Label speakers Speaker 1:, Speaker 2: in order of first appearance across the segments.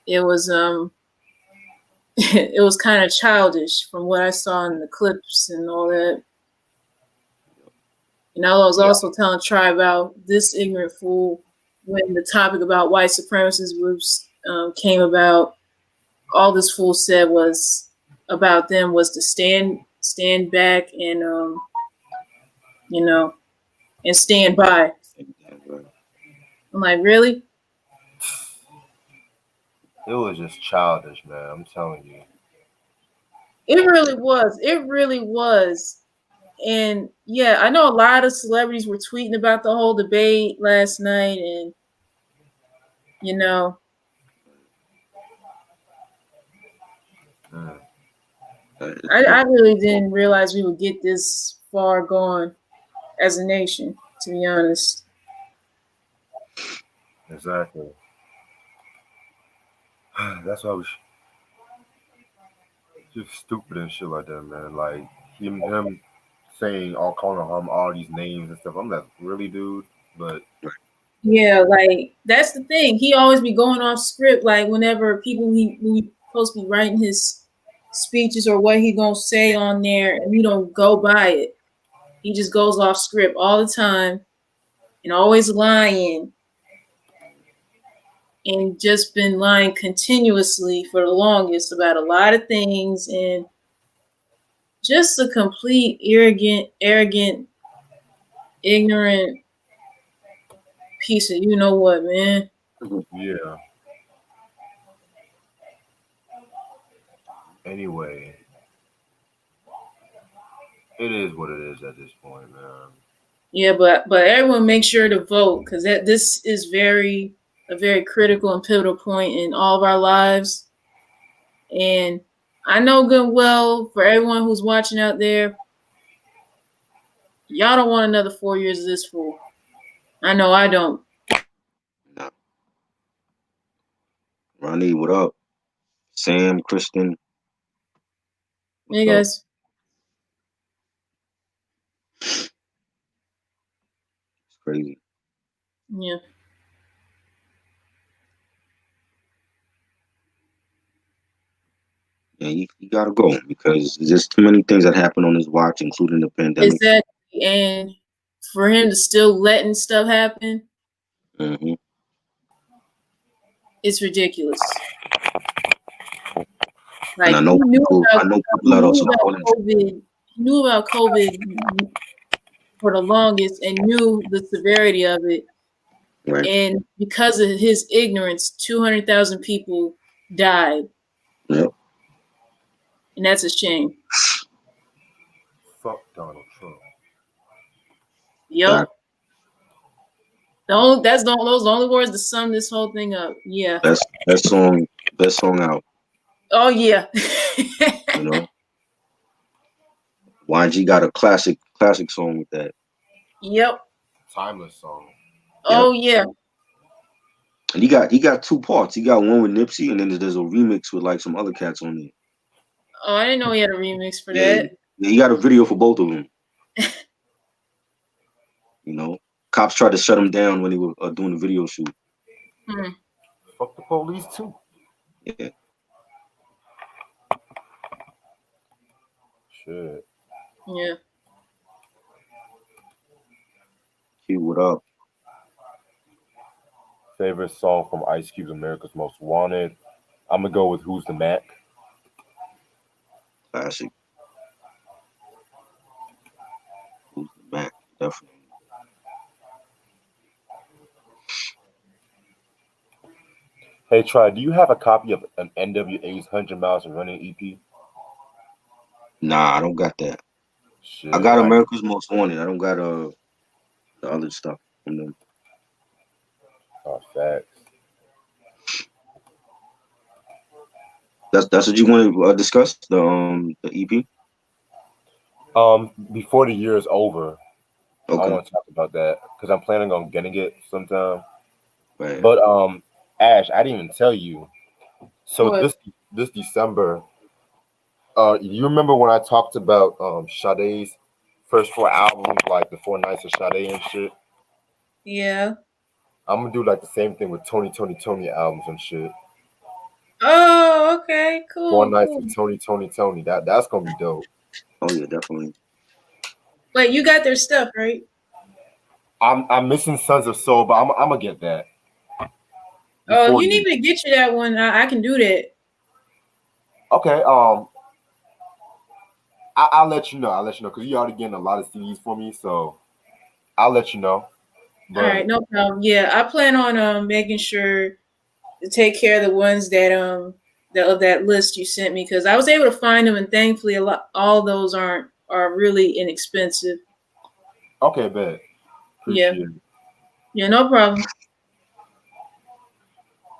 Speaker 1: it was it was kind of childish from what I saw in the clips and all that. And I was also telling Try about this ignorant fool when the topic about white supremacist groups came about. All this fool said was about them was to stand back and and stand by. I'm like, really?
Speaker 2: It was just childish, man. I'm telling you.
Speaker 1: It really was. It really was. And yeah, I know a lot of celebrities were tweeting about the whole debate last night, and you know, I really didn't realize we would get this far gone as a nation, to be honest.
Speaker 2: Exactly. That's why we just stupid and shit like that, man. Like him saying calling him all these names and stuff. I'm like, really, dude? But
Speaker 1: Yeah, like that's the thing. He always be going off script. Like whenever people he supposed to be writing his speeches or what he gonna say on there, and he don't go by it. He just goes off script all the time, and always lying, and just been lying continuously for the longest about a lot of things, and just a complete arrogant, ignorant piece of you know what, man.
Speaker 2: yeah. Anyway, it is what it is at this point, man.
Speaker 1: Yeah, but everyone make sure to vote because this is a very critical and pivotal point in all of our lives. And I know good and well for everyone who's watching out there, y'all don't want another 4 years of this fool. I know I don't.
Speaker 3: No. Ronnie, what up? Sam, Kristen.
Speaker 1: Hey guys.
Speaker 3: It's crazy.
Speaker 1: Yeah.
Speaker 3: Yeah, you gotta go because there's too many things that happen on his watch, including the pandemic.
Speaker 1: Exactly. And for him to still letting stuff happen, it's ridiculous. Like
Speaker 3: and I know people let us
Speaker 1: COVID. He knew about COVID for the longest and knew the severity of it.
Speaker 3: Right.
Speaker 1: And because of his ignorance, 200,000 people died.
Speaker 3: Yep.
Speaker 1: And that's a shame.
Speaker 2: Fuck Donald Trump.
Speaker 1: Yep. Those are the only words to sum this whole thing up. Yeah.
Speaker 3: Best song out.
Speaker 1: Oh yeah.
Speaker 3: You know, YG got a classic song with that.
Speaker 1: Yep.
Speaker 2: Timeless song.
Speaker 1: Oh yeah.
Speaker 3: And he got two parts. He got one with Nipsey, and then there's a remix with like some other cats on it.
Speaker 1: Oh, I didn't know he had a remix for that.
Speaker 3: Yeah, he got a video for both of them. You know, cops tried to shut him down when he was doing the video shoot.
Speaker 2: Fuck the police too.
Speaker 3: Yeah.
Speaker 2: Shit.
Speaker 1: Yeah.
Speaker 3: Q, what up?
Speaker 2: Favorite song from Ice Cube's America's Most Wanted. I'm gonna go with Who's the Mac.
Speaker 3: Classic. Who's the Mac? Definitely.
Speaker 2: Hey, Try, do you have a copy of an NWA's 100 Miles of Running EP?
Speaker 3: Nah, I don't got that.
Speaker 2: Shit,
Speaker 3: I got America's Most Wanted. I don't got the other stuff from them.
Speaker 2: Oh, facts.
Speaker 3: That's what you want to discuss, the EP.
Speaker 2: Before the year is over,
Speaker 3: okay.
Speaker 2: I want to talk about that because I'm planning on getting it sometime.
Speaker 3: Right.
Speaker 2: But Ash, I didn't even tell you. So this December, you remember when I talked about Sade's first 4 albums, like the 4 nights of Sade and shit?
Speaker 1: Yeah.
Speaker 2: I'm gonna do like the same thing with Tony albums and shit.
Speaker 1: Oh, okay,
Speaker 2: Four
Speaker 1: cool,
Speaker 2: Nights
Speaker 1: cool.
Speaker 2: with Tony. That's gonna be dope.
Speaker 3: Oh yeah, definitely.
Speaker 1: Wait, you got their stuff, right?
Speaker 2: I'm missing Sons of Soul, but I'm gonna get that.
Speaker 1: Oh,
Speaker 2: Before
Speaker 1: you
Speaker 2: you.
Speaker 1: need me to get you that one. I can do that.
Speaker 2: Okay. I'll let you know. Because you already getting a lot of CDs for me, so I'll let you know.
Speaker 1: All right,
Speaker 2: But
Speaker 1: no problem. Yeah, I plan on making sure to take care of the ones that of that list you sent me because I was able to find them and thankfully all those are really inexpensive.
Speaker 2: okay, bet.
Speaker 1: Yeah.
Speaker 2: Appreciate it.
Speaker 1: Yeah, no problem.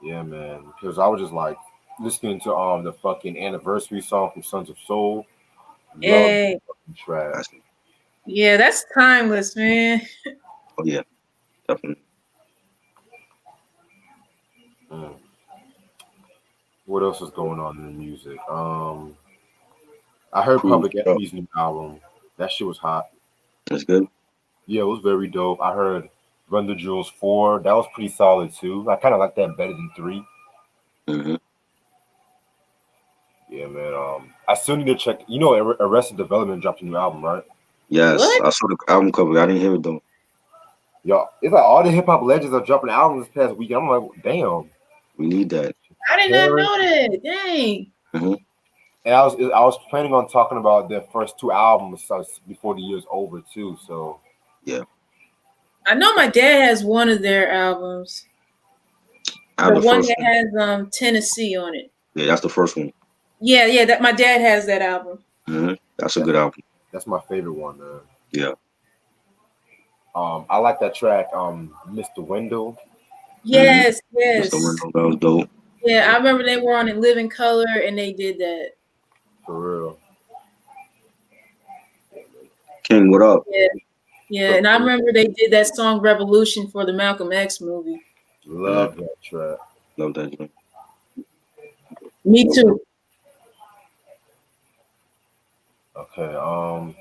Speaker 2: Yeah, man. Because I was just like listening to the fucking anniversary song from Sons of Soul. Love the
Speaker 1: Hey,
Speaker 2: fucking track.
Speaker 1: yeah, that's timeless, man.
Speaker 3: Oh yeah, definitely.
Speaker 2: Mm. What else is going on in the music? I heard
Speaker 3: Cruise.
Speaker 2: Public
Speaker 3: Oh,
Speaker 2: Enemy's new album. That shit was hot.
Speaker 3: that's good.
Speaker 2: Yeah, it was very dope. I heard Run the Jewels 4. That was pretty solid too. I kind of like that better than 3.
Speaker 3: Mm-hmm.
Speaker 2: Yeah, man. I still need to check. You know, Arrested Development dropped a new album, right?
Speaker 3: Yes,
Speaker 1: What?
Speaker 3: I saw the album cover. I didn't hear it though.
Speaker 2: Yo, it's like all the hip hop legends are dropping albums this past weekend. I'm like, damn.
Speaker 3: We need that.
Speaker 1: I did not
Speaker 2: Paris.
Speaker 1: know that. Dang.
Speaker 3: Mm-hmm.
Speaker 2: And I was planning on talking about their first 2 albums before the year's over too. So
Speaker 3: Yeah,
Speaker 1: I know my dad has one of their albums.
Speaker 3: I have
Speaker 1: The
Speaker 3: the
Speaker 1: one
Speaker 3: first
Speaker 1: that
Speaker 3: one.
Speaker 1: has Tennessee on it.
Speaker 3: Yeah, that's the first one.
Speaker 1: Yeah, yeah, that my dad has that album.
Speaker 3: Mm-hmm. That's a
Speaker 2: that's
Speaker 3: good album.
Speaker 2: that's my favorite one, man.
Speaker 3: Yeah.
Speaker 2: I like that track, Mr. Window.
Speaker 3: Mm-hmm.
Speaker 1: Yes,
Speaker 3: Mr.
Speaker 1: yes.
Speaker 3: Window, that was dope.
Speaker 1: Yeah, I remember they were on In Living Color and they did that.
Speaker 2: For real.
Speaker 3: King, what up?
Speaker 1: Yeah, yeah.
Speaker 2: For
Speaker 1: And I
Speaker 2: real.
Speaker 1: remember they did that song Revolution for the Malcolm X movie.
Speaker 2: Love that track.
Speaker 3: Love that joint.
Speaker 1: Me too.
Speaker 2: Okay.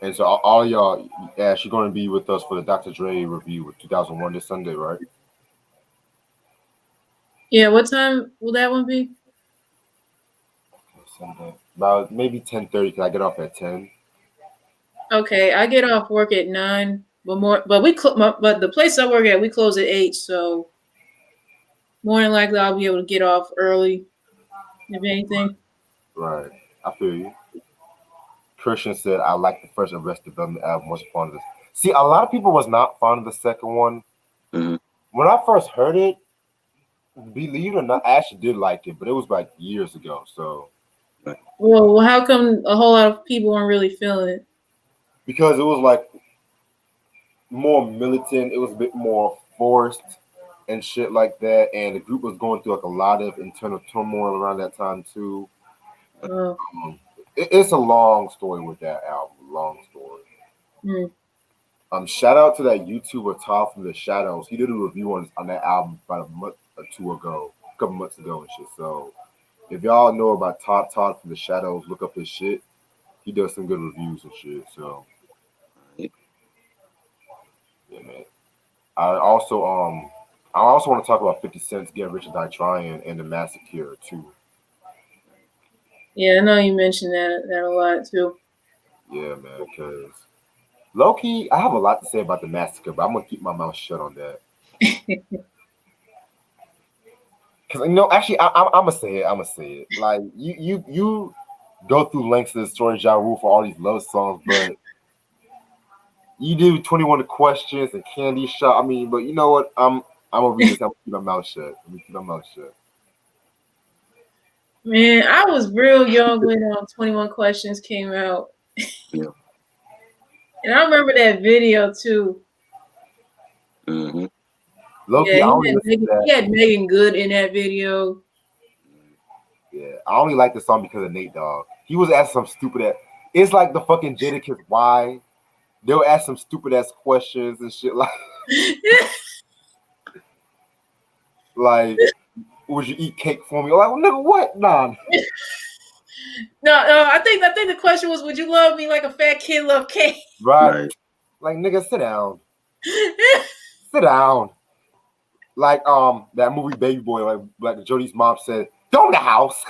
Speaker 2: And so all y'all, Ash, you're going to be with us for the Dr. Dre review with 2001 this Sunday, right?
Speaker 1: Yeah, what time will that one be?
Speaker 2: Sunday. About maybe 10:30 because I get off at 10.
Speaker 1: Okay, I get off work at 9, but the place I work at we close at 8, so more than likely I'll be able to get off early if anything.
Speaker 2: Right. I feel you. Christian said, I like the first Arrested Development album. Was fond of this. See, a lot of people was not fond of the second one.
Speaker 3: Mm-hmm.
Speaker 2: When I first heard it, believe it or not, I actually did like it, but it was like years ago. So
Speaker 1: Well, how come a whole lot of people aren't really feeling it?
Speaker 2: because it was like more militant, it was a bit more forced and shit like that. And the group was going through like a lot of internal turmoil around that time too.
Speaker 1: Oh,
Speaker 2: It's a long story with that album. Long story.
Speaker 1: hmm.
Speaker 2: Shout out to that YouTuber Todd from the Shadows. He did a review on that album about a month or two ago, a couple months ago and shit. So if y'all know about Todd from the Shadows, look up his shit. He does some good reviews and shit. So yeah, man. I also I also want to talk about 50 Cent's Get Rich or Die Trying and the Massacre too.
Speaker 1: Yeah, I know you mentioned that a lot too.
Speaker 2: Yeah, man, because low key, I have a lot to say about the Massacre, but I'm gonna keep my mouth shut on that. Because actually, I'm gonna say it. I'm gonna say it. Like you go through lengths of the story, Ja Rule, for all these love songs, but you do 21 Questions and Candy Shop. I mean, but you know what? I'm gonna read this. I'm gonna keep my mouth shut. Let me keep my mouth shut.
Speaker 1: Man, I was real young when 21 Questions came out.
Speaker 3: Yeah.
Speaker 1: And I remember that video too.
Speaker 3: Mm-hmm.
Speaker 2: Loki,
Speaker 1: Yeah,
Speaker 2: I only listen to
Speaker 1: he
Speaker 2: that.
Speaker 1: had Megan Good in that video.
Speaker 2: Yeah, I only like the song because of Nate Dogg. He was asking some stupid ass. It's like the fucking Jadakiss why they'll ask some stupid ass questions and shit like would you eat cake for me? Like, well, nigga, what? Nah.
Speaker 1: No, I think the question was, would you love me like a fat kid love cake?
Speaker 2: Right. Like, nigga, sit down. Sit down. Like that movie Baby Boy, like Jodie's mom said, Go in the house.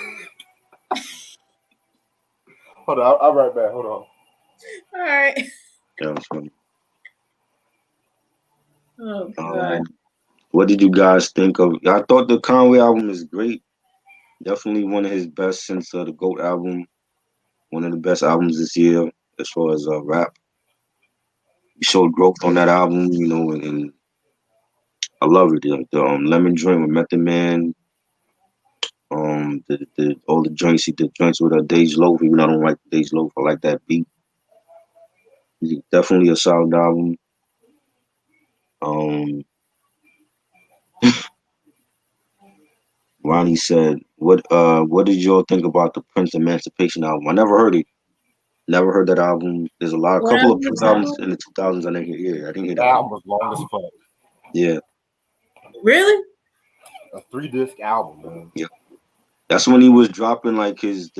Speaker 2: Hold on, I'll right back. Hold on.
Speaker 1: All right.
Speaker 3: That was funny.
Speaker 1: Oh God.
Speaker 3: What did you guys think of? I thought the Conway album is great. Definitely one of his best since the GOAT album. One of the best albums this year as far as rap. He showed growth on that album, and I love it. The Lemon Joint with Method Man, the all the joints he did joints with Dej Loaf. Even though I don't like Dej Loaf, I like that beat. He's definitely a solid album. Um, Ronnie said, what did y'all think about the Prince Emancipation album? I never heard it. Never heard that album. There's a
Speaker 1: What
Speaker 3: couple of
Speaker 1: album
Speaker 3: Prince
Speaker 1: was
Speaker 3: albums
Speaker 1: that?
Speaker 3: in the 2000s I didn't hear. Yeah, I didn't hear
Speaker 2: That
Speaker 3: that one.
Speaker 2: album was long as fuck.
Speaker 3: Yeah,
Speaker 1: Really?
Speaker 2: A 3-disc album, man.
Speaker 3: yeah. That's when he was dropping like his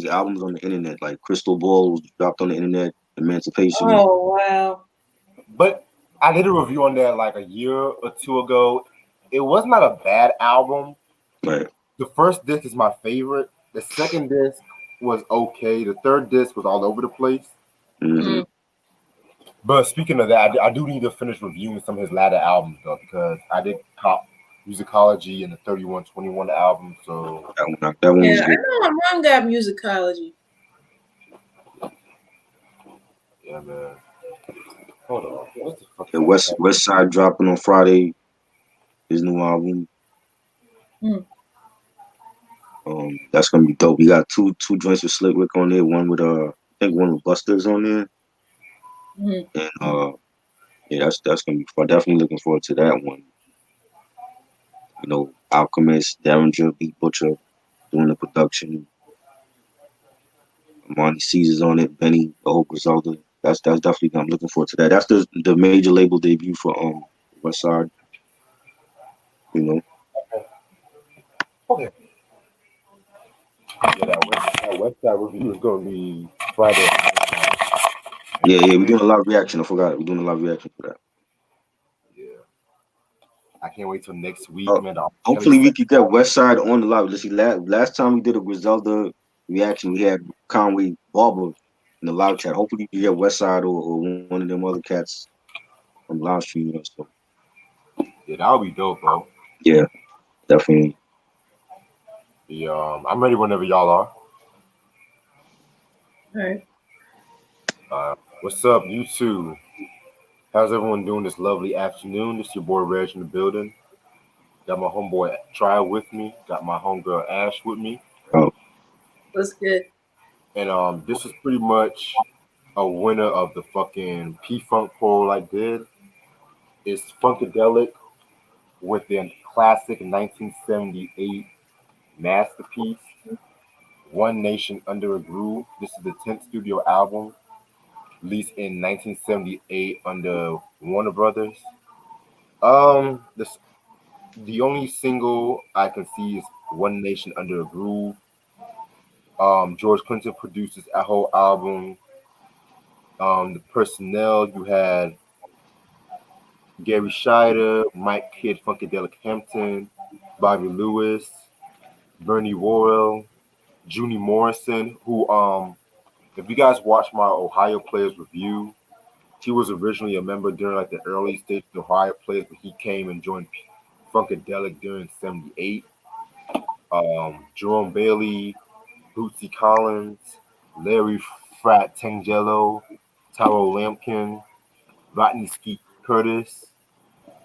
Speaker 3: albums on the internet. Like Crystal Ball was dropped on the internet. Emancipation.
Speaker 1: Oh wow.
Speaker 2: But I did a review on that like a year or two ago. It was not a bad album.
Speaker 3: Right.
Speaker 2: The first disc is my favorite. The second disc was okay. The third disc was all over the place.
Speaker 3: Hmm.
Speaker 1: Mm.
Speaker 2: But speaking of that, I do need to finish reviewing some of his latter albums though, because I did cop Musicology and the 3121 album. So
Speaker 3: That one
Speaker 1: Yeah,
Speaker 3: was
Speaker 1: I
Speaker 3: good.
Speaker 1: know my mom got musicology.
Speaker 2: yeah, man. Hold on. What the fuck
Speaker 3: Yeah,
Speaker 2: is my cat?
Speaker 3: West Side dropping on Friday. His new album.
Speaker 1: Mm.
Speaker 3: That's gonna be dope. We got two joints with Slick Rick on there. One with I think one with Buster's on there.
Speaker 1: Mm.
Speaker 3: And yeah, that's gonna be fun. Definitely looking forward to that one. Alchemist, Derringer, Beat Butcher doing the production. Monty Caesar's on it, Benny, the whole Griselda. That's definitely I'm looking forward to that. That's the major label debut for West Side. You know.
Speaker 2: Okay. Yeah, that website review is gonna be Friday.
Speaker 3: Yeah, we're doing a live reaction. I forgot. We're doing a live reaction for that.
Speaker 2: Yeah, I can't wait till next week,
Speaker 3: Uh,
Speaker 2: man. The R. Kelly
Speaker 3: Hopefully we
Speaker 2: set.
Speaker 3: could get West Side on the live. Let's see. Last time we did a Griselda reaction, we had Conway Barber in the live chat. Hopefully we can get West Side or one of them other cats on live stream. So
Speaker 2: Yeah, that would be dope, bro.
Speaker 3: yeah, definitely.
Speaker 2: I'm ready whenever y'all are.
Speaker 1: All right.
Speaker 2: What's up, you two? How's everyone doing this lovely afternoon? This your boy Reg in the building. Got my homeboy Try with me. Got my homegirl Ash with me.
Speaker 3: Oh,
Speaker 1: That's good.
Speaker 2: And this is pretty much a winner of the fucking P Funk poll I did. It's Funkadelic with their classic 1978 masterpiece, One Nation Under a Groove. This is the 10th studio album, released in 1978 under Warner Brothers. The only single I can see is One Nation Under a Groove. George Clinton produces a whole album. The personnel, you had Gary Scheider, Mike Kidd, Funkadelic Hampton, Bobby Lewis, Bernie Worrell, Junie Morrison, who if you guys watch my Ohio Players review, he was originally a member during like the early stage of the Ohio Players, but he came and joined Funkadelic during '78. Jerome Bailey, Bootsy Collins, Larry Frat Tangelo, Taro Lampkin, Rodney Skeet Curtis,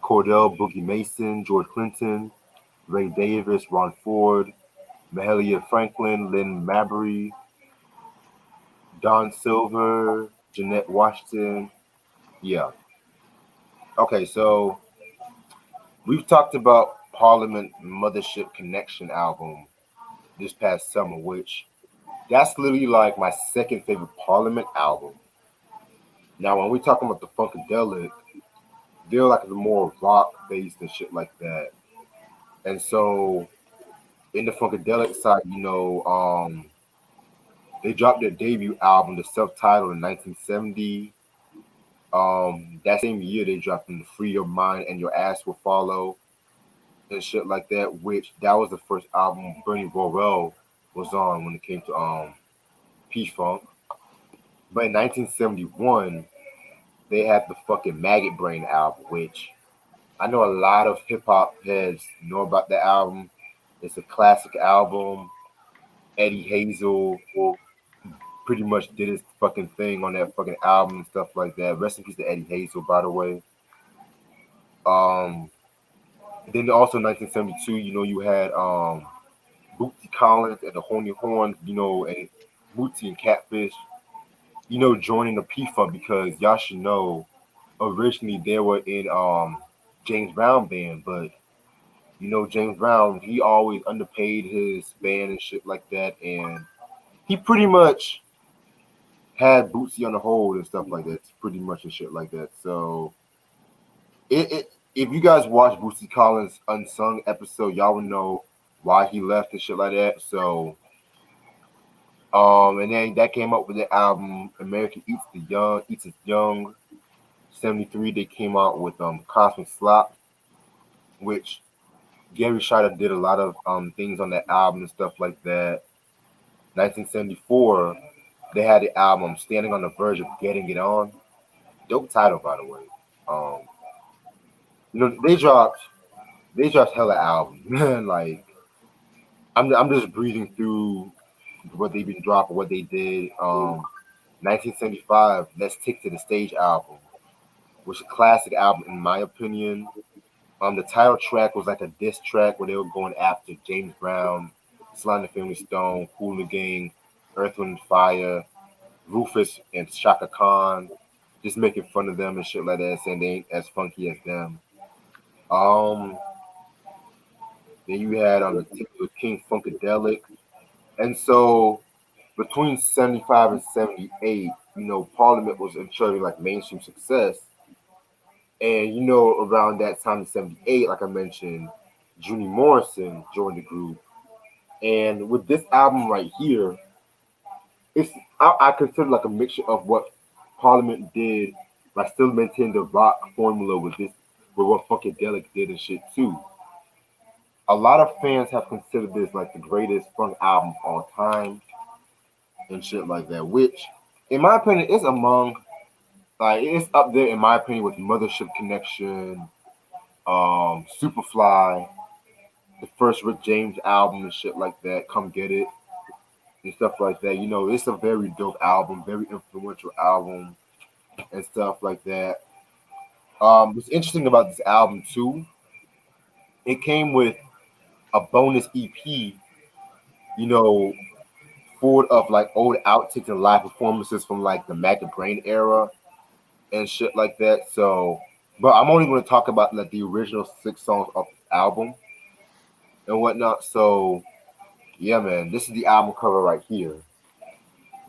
Speaker 2: Cordell Boogie Mason, George Clinton, Ray Davis, Ron Ford, Mahalia Franklin, Lynn Mabry, Don Silver, Jeanette Washington. Yeah. Okay, so we've talked about Parliament Mothership Connection album this past summer, which that's literally like my second favorite Parliament album. Now, when we talking about the Funkadelic, they're like the more rock based and shit like that. And so in the Funkadelic side, they dropped their debut album, the self-titled, in 1970. That same year, they dropped in "Free Your Mind and Your Ass Will Follow." and shit like that. Which that was the first album Bernie Worrell was on when it came to P Funk. But in 1971, they had the fucking Maggot Brain album, which I know a lot of hip hop heads know about the album. It's a classic album. Eddie Hazel pretty much did his fucking thing on that fucking album and stuff like that. Rest in peace to Eddie Hazel, by the way. Um, then also 1972, you had Bootsy Collins and the Horny Horns, and Bootsy and Catfish, joining the P Funk because y'all should know originally they were in James Brown band, but James Brown, he always underpaid his band and shit like that, and he pretty much had Bootsy on the hold and stuff like that, pretty much and shit like that. So if you guys watch Bootsy Collins' Unsung episode, y'all would know why he left and shit like that. So and then that came up with the album American Eats Its Young. 73 they came out with Cosmic Slop, which Gary Scheider did a lot of things on that album and stuff like that. 1974 they had the album Standing on the Verge of Getting It On. Dope title, by the way. Um, they dropped hella albums, man. Like I'm just breathing through what they've been dropping, what they did. 1975, Let's Take to the Stage album, which is a classic album in my opinion. The title track was like a diss track where they were going after James Brown, Sly and the Family Stone, Kool and the Gang, Earth, Wind and Fire, Rufus and Shaka Khan, just making fun of them and shit like that, saying they ain't as funky as them. Um, then you had on the Taylor King Funkadelic, and so between 75 and 78, Parliament was ensuring like mainstream success, and around that time in 78, like I mentioned, Junie Morrison joined the group, and with this album right here, I consider like a mixture of what Parliament did, but still maintain the rock formula with what Funkadelic did and shit too. A lot of fans have considered this like the greatest funk album of all time and shit like that, which, in my opinion, is among like it's up there in my opinion with Mothership Connection, Superfly, the first Rick James album and shit like that, Come Get It and stuff like that. It's a very dope album, very influential album and stuff like that. What's interesting about this album too, it came with a bonus EP, you know, full of like old outtakes and live performances from like the Mac the Brain era and shit like that. So, but I'm only going to talk about like the original 6 songs of this album and whatnot. So, yeah, man, this is the album cover right here.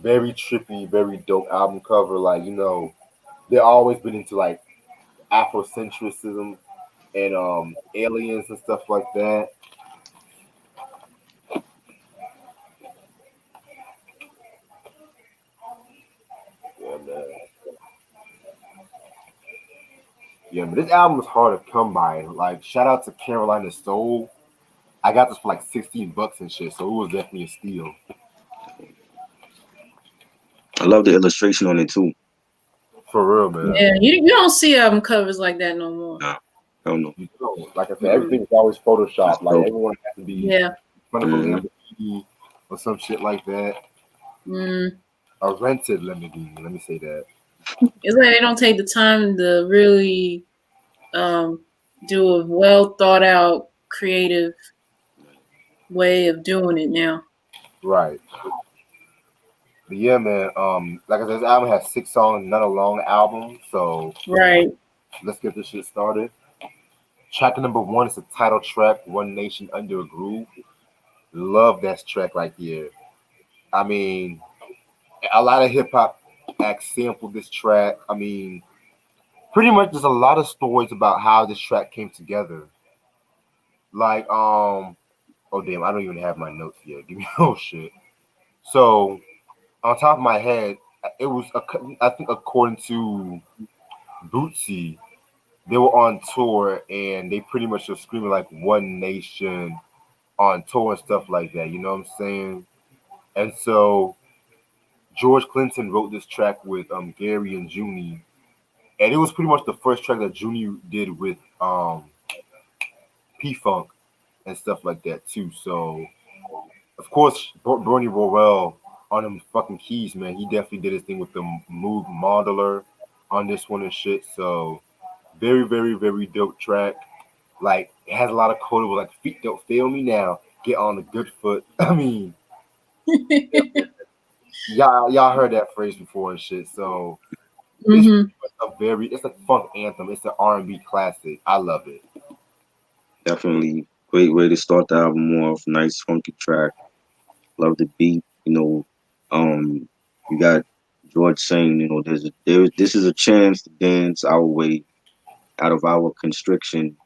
Speaker 2: Very trippy, very dope album cover. Like, they've always been into like Afrocentrism and aliens and stuff like that. Yeah, man. Yeah, but this album is hard to come by. Like, shout out to Carolina Soul. I got this for like $16 and shit, so it was definitely a steal.
Speaker 3: I love the illustration on it too.
Speaker 2: For real, man.
Speaker 1: Yeah, you don't see album covers like that no more.
Speaker 3: Nah, I don't know.
Speaker 2: Like I said, everything is always Photoshop. Like
Speaker 3: dope.
Speaker 2: everyone has to be in front of a Lamborghini or some shit like that. A rented Lamborghini. Let me say that.
Speaker 1: It's like they don't take the time to really do a well thought out, creative way of doing it now.
Speaker 2: Right. But yeah, man. Like I said, this album has 6 songs, not a long album. So
Speaker 1: right.
Speaker 2: Let's get this shit started. Track number 1 is the title track, One Nation Under a Groove. Love that track right here. I mean, a lot of hip hop acts sampled this track. I mean, pretty much there's a lot of stories about how this track came together. Like, oh damn, I don't even have my notes yet. Give me oh shit. So on top of my head, it was I think according to Bootsy, they were on tour and they pretty much were screaming like One Nation on tour and stuff like that. You know what I'm saying? And so George Clinton wrote this track with Gary and Junie, and it was pretty much the first track that Junie did with P Funk and stuff like that too. So of course Bernie Worrell on them fucking keys, man. He definitely did his thing with the Moog modeler on this one and shit. So very, very, very dope track. Like it has a lot of quotable like feet don't fail me now. Get on the good foot. I mean, y'all heard that phrase before and shit. So it's it's a funk anthem. It's an R&B classic. I love it.
Speaker 3: Definitely great way to start the album off. Nice funky track. Love the beat. You got George saying, this is a chance to dance our way out of our constriction,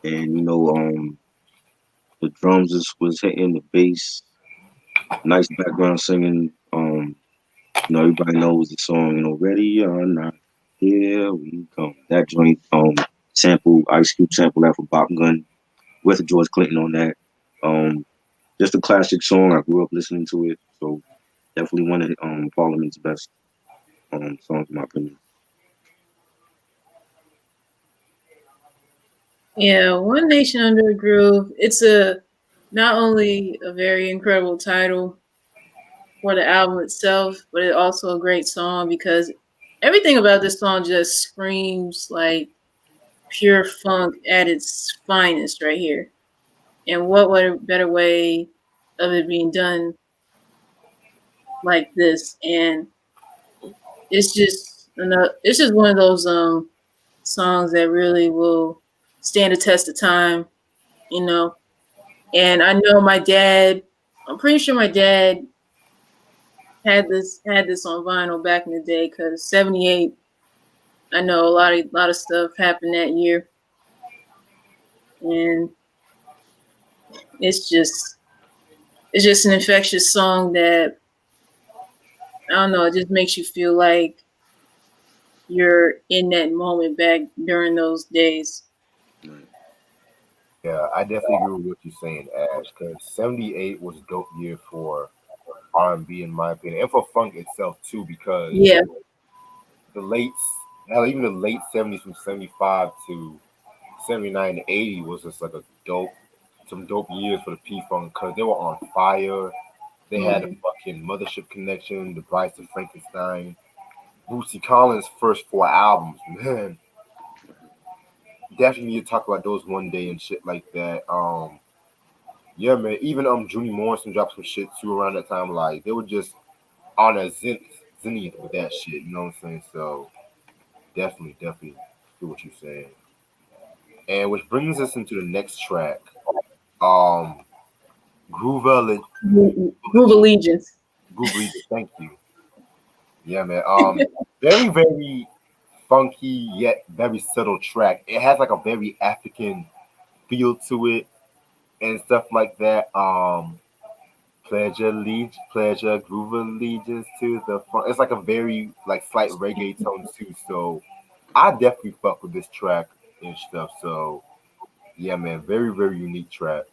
Speaker 3: and the drums was hitting the bass. Nice background singing. Everybody knows the song. Ready or not, here we come. That joint sample, Ice Cube sample that for Bop Gun with George Clinton on that. Just a classic song. I grew up listening to it, so definitely one of Parliament's best songs in my opinion.
Speaker 1: Yeah, One Nation Under a Groove. It's not only a very incredible title for the album itself, but it's also a great song because everything about this song just screams like pure funk at its finest right here. And what better way of it being done like this? And it's just one of those songs that really will stand the test of time, you know. And I know my dad. I'm pretty sure my dad had this on vinyl back in the day because '78. I know a lot of stuff happened that year, and it's just an infectious song that I don't know. It just makes you feel like you're in that moment back during those days.
Speaker 2: Yeah, I definitely agree with what you're saying, Ash. Because '78 was a dope year for R&B in my opinion, and for funk itself too. Because
Speaker 1: Yeah.
Speaker 2: the late, hell, even the late '70s from '75 to '79 to '80 was just like some dope years for the P Funk because they were on fire. They had a fucking Mothership Connection, The Brides of Frankenstein, Bootsy Collins' first four albums, man. Definitely need to talk about those one day and shit like that. Yeah, man. Even Junie Morrison dropped some shit too around that time. Like they were just on a zenith with that shit. You know what I'm saying? So definitely do what you're saying. And which brings us into the next track. Um, Groove
Speaker 1: Groove Allegiance.
Speaker 2: Groove Allegiance. Thank you. Yeah, man. Very, very funky yet very subtle track. It has like a very African feel to it and stuff like that. Pleasure, groove allegiance to the funk. It's like a very like slight reggae tone too. So I definitely fuck with this track and stuff. So yeah, man, very, very unique track.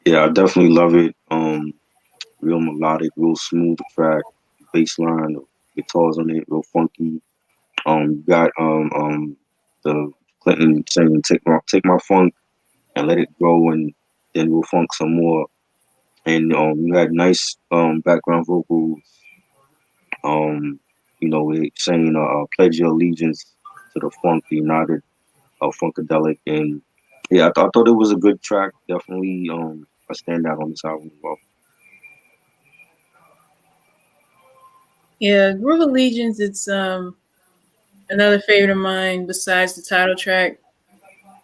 Speaker 3: Yeah, I definitely love it. Real melodic, real smooth track, bass line, the guitars on it, real funky. You got the Clinton saying take my funk and let it grow, and then we'll funk some more. And you had nice background vocals. It saying pledge your allegiance to the funk, the United Funkadelic, and yeah, I thought it was a good track. Definitely a standout on this album as well.
Speaker 1: Yeah, Groove Allegiance. It's another favorite of mine besides the title track.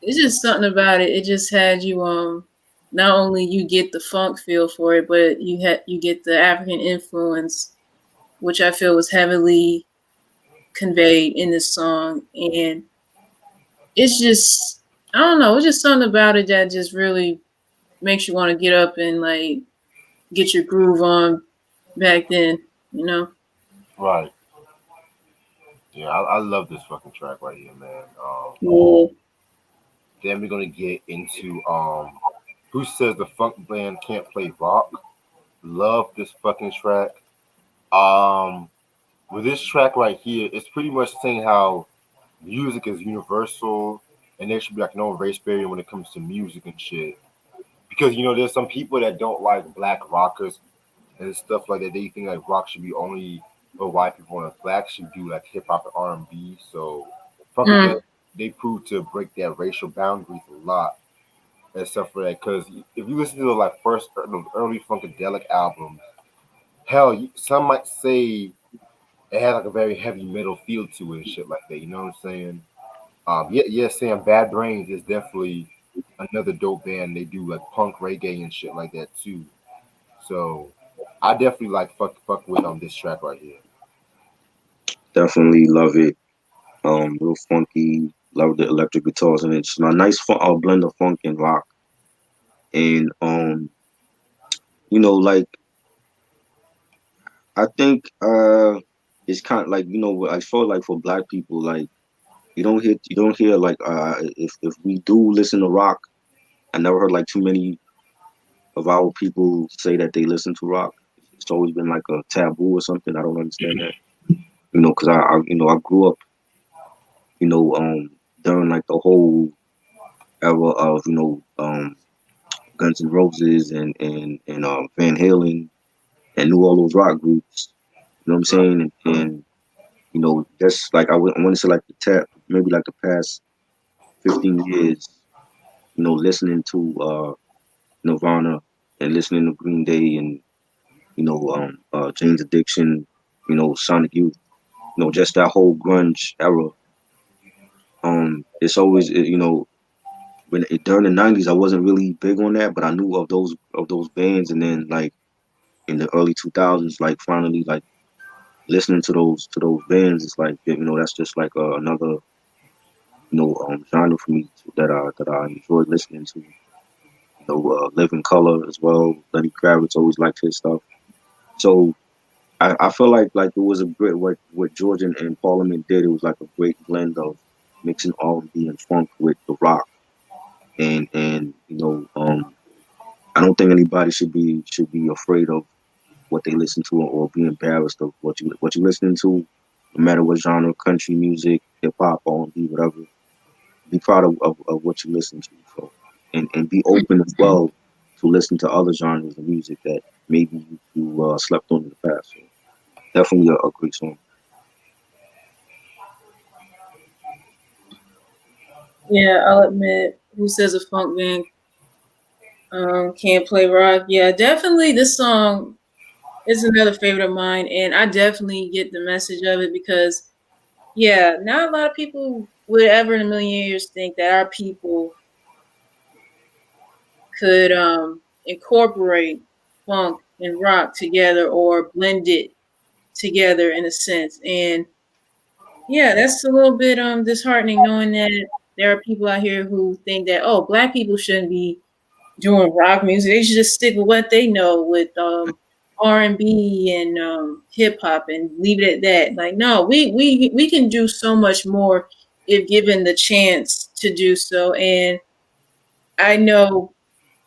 Speaker 1: It's just something about it. It just had you not only you get the funk feel for it, but you get the African influence, which I feel was heavily conveyed in this song. And it's just I don't know, it's just something about it that just really makes you want to get up and like get your groove on back then, you know?
Speaker 2: Right. Yeah, I love this fucking track right here, man.
Speaker 1: Yeah.
Speaker 2: Then we're gonna get into who says the funk band can't play rock? Love this fucking track. Um, with this track right here, it's pretty much saying how music is universal and there should be like no race barrier when it comes to music and shit. Because there's some people that don't like black rockers and stuff like that. They think like rock should be only for white people and blacks should do like hip hop and R&B. So Funkadelic,
Speaker 1: Mm.
Speaker 2: they proved to break that racial boundaries a lot and stuff for that. Because if you listen to the like first those early Funkadelic albums, hell, some might say it had like a very heavy metal feel to it and shit like that. You know what I'm saying? Yeah, Sam. Bad Brains is definitely another dope band. They do like punk reggae and shit like that too. So I definitely like fuck with this track right here.
Speaker 3: Definitely love it. Real funky. Love the electric guitars and it's a nice blend of funk and rock. And like I think it's kind of like I feel like for black people like you don't hear like if we do listen to rock, I never heard like too many of our people say that they listen to rock. It's always been like a taboo or something. I don't understand that. Because I grew up, during like the whole era of Guns N' Roses and Van Halen and knew all those rock groups. You know what I'm
Speaker 2: Right.
Speaker 3: saying? And just like I want to say like maybe like the past 15 years, listening to Nirvana and listening to Green Day and Jane's Addiction, Sonic Youth, just that whole grunge era. It's always during the '90s I wasn't really big on that, but I knew of those bands, and then like in the early 2000s, like finally like listening to those bands, it's like that's just like another genre for me that I enjoy listening to. Living Color as well. Lenny Kravitz always liked his stuff. So I feel like it was a great what George and Parliament did. It was like a great blend of mixing R&B and funk with the rock, and I don't think anybody should be afraid of what they listen to or be embarrassed of what you listening to, no matter what genre, country music, hip hop, R&B, whatever. Be proud of what you listen to. So and be open as well to listen to other genres of music that maybe you slept on in the past. So definitely a great song.
Speaker 1: Yeah, I'll admit. Who says a funk band can't play rock? Yeah, definitely. This song is another favorite of mine, and I definitely get the message of it because, yeah, not a lot of people would ever in a million years think that our people could incorporate funk and rock together or blend it together in a sense. And yeah, that's a little bit disheartening knowing that there are people out here who think that, oh, black people shouldn't be doing rock music. They should just stick with what they know with R&B and hip hop and leave it at that. Like, no, we can do so much more if given the chance to do so. And I know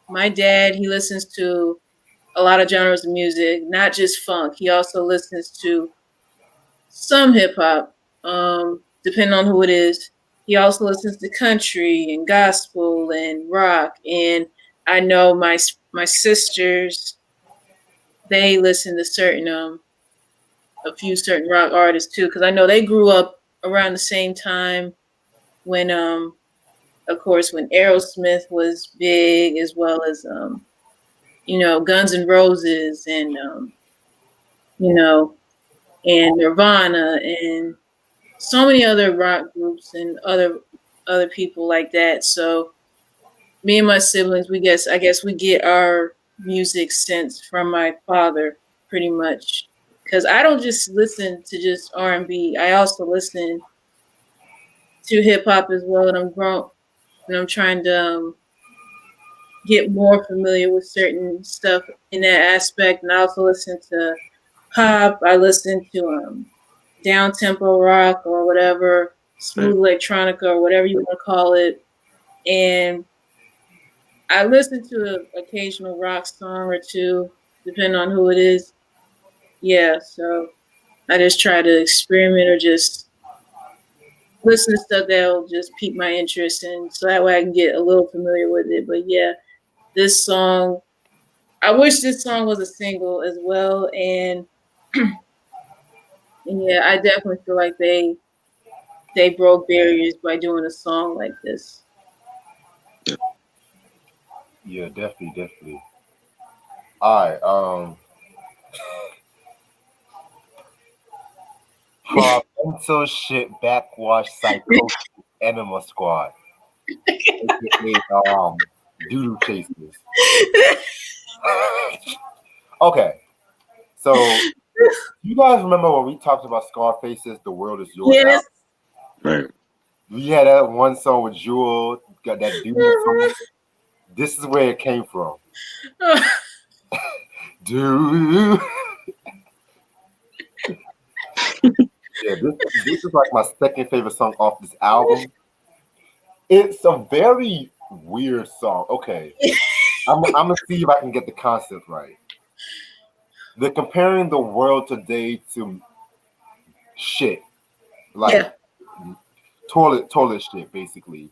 Speaker 1: my dad, he listens to a lot of genres of music, not just funk. He also listens to some hip hop, depending on who it is. He also listens to country and gospel and rock. And I know my sisters, they listen to a few certain rock artists too, because I know they grew up around the same time when of course when Aerosmith was big, as well as Guns N' Roses and you know and Nirvana and so many other rock groups and other people like that. So me and my siblings, I guess we get our music sense from my father pretty much. Because I don't just listen to just R&B. I also listen to hip hop as well, and I'm trying to get more familiar with certain stuff in that aspect. And I also listen to pop. I listen to down tempo rock or whatever, smooth electronica or whatever you want to call it. And I listen to an occasional rock song or two, depending on who it is. Yeah, so I just try to experiment or just listen to stuff that'll just pique my interest, and so that way I can get a little familiar with it. But yeah, this song, I wish this song was a single as well, and yeah, I definitely feel like they broke barriers by doing a song like this.
Speaker 2: Yeah, definitely. All right. Provincial shit backwash psychosis enema squad, aka doodle chasers. Okay, so you guys remember when we talked about Scarface's "The World Is Yours"
Speaker 1: Yes.
Speaker 2: album?
Speaker 3: Right.
Speaker 2: We had that one song with Jewel, got that doodle song. This is where it came from. Dude. Yeah, this is like my second favorite song off this album. It's a very weird song. Okay, I'm gonna see if I can get the concept right. They're comparing the world today to shit, like
Speaker 1: Yeah.
Speaker 2: toilet shit, basically.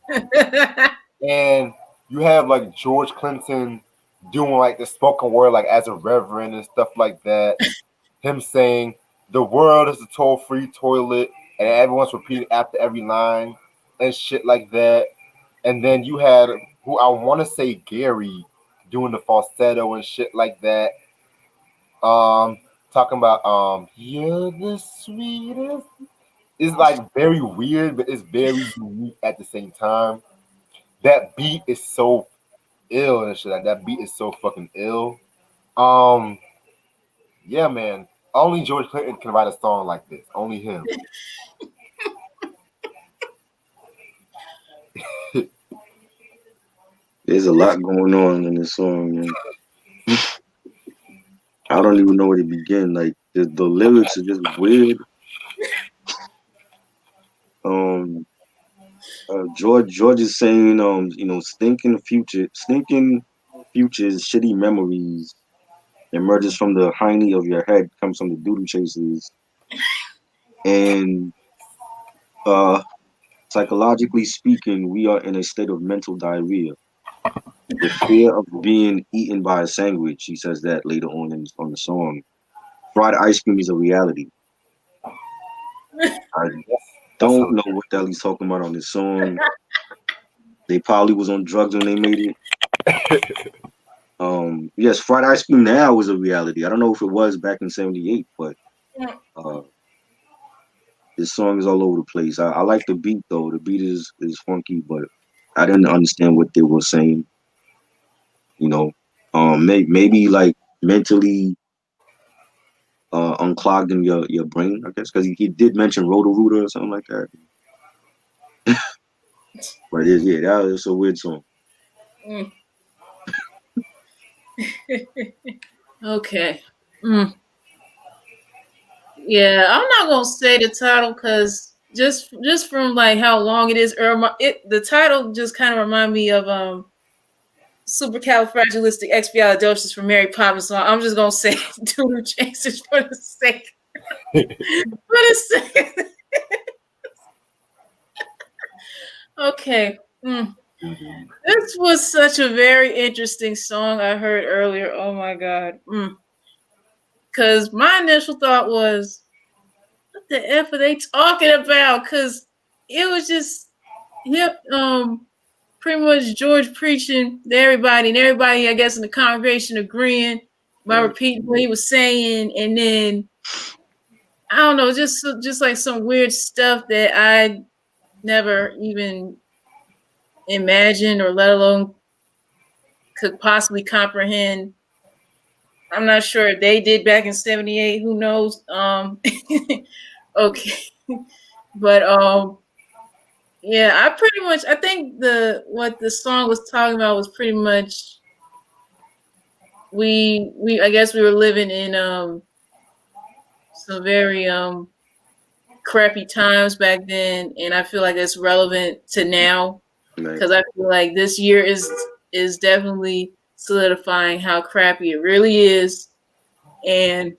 Speaker 2: And you have like George Clinton doing like the spoken word, like as a reverend and stuff like that. Him saying the world is a toll-free toilet, and everyone's repeating after every line and shit like that. And then you had who I want to say Gary doing the falsetto and shit like that. Um, talking about you're the sweetest. It's like very weird, but it's very unique at the same time. That beat is so ill and shit. Like that beat is so fucking ill. Um, yeah, man. Only George Clinton can write a song like this. Only him.
Speaker 3: There's a lot going on in this song, man. I don't even know where to begin. Like the lyrics are just weird. Um, George is saying, stinking futures, shitty memories emerges from the hiney of your head, comes from the doodle chasers, and uh, psychologically speaking, we are in a state of mental diarrhea. The fear of being eaten by a sandwich. He says that later on the song. Fried ice cream is a reality. I don't know what the hell he's talking about on this song. They probably was on drugs when they made it. Yes, fried ice cream now is a reality. I don't know if it was back in '78, but uh, this song is all over the place. I like the beat though. The beat is funky, but I didn't understand what they were saying. You know, maybe like mentally unclogged in your brain, I guess, because he did mention Roto-Rooter or something like that. But yeah, that was a weird song.
Speaker 1: Okay. Yeah, I'm not gonna say the title because just from like how long it is, or the title just kind of remind me of supercalifragilisticexpialidocious from Mary Poppins. So I'm just gonna say Doodle Chasers for the sake. For the sake. Okay. This was such a very interesting song I heard earlier. Oh my god. Because my initial thought was, what the F are they talking about? Because it was just, yep, pretty much George preaching to everybody, and everybody, I guess, in the congregation agreeing by repeating what he was saying, and then I don't know, just like some weird stuff that I never even imagined or let alone could possibly comprehend. I'm not sure if they did back in '78. Who knows? Okay, but yeah, I think what the song was talking about was pretty much I guess we were living in some very crappy times back then, and I feel like it's relevant to now
Speaker 3: Right.
Speaker 1: because I feel like this year is definitely solidifying how crappy it really is, and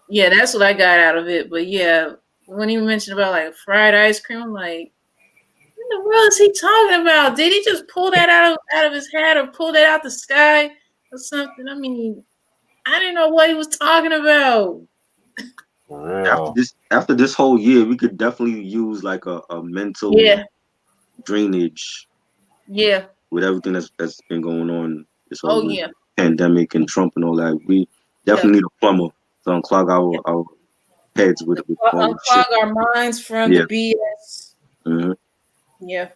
Speaker 1: yeah, that's what I got out of it. But yeah, when he mentioned about like fried ice cream, I'm like, what in the world is he talking about? Did he just pull that out of his hat or pull that out the sky or something? I mean, I didn't know what he was talking about.
Speaker 2: For real.
Speaker 3: After this whole year, we could definitely use like a mental
Speaker 1: Yeah,
Speaker 3: drainage
Speaker 1: yeah,
Speaker 3: with everything that's been going on this
Speaker 1: oh
Speaker 3: whole
Speaker 1: yeah,
Speaker 3: pandemic and Trump and all that. We
Speaker 1: yeah.
Speaker 3: definitely need a plumber to unclog our heads with all this shit.
Speaker 1: Unclog our minds from the
Speaker 3: Yeah.
Speaker 1: BS.
Speaker 3: Hmm.
Speaker 1: Yeah.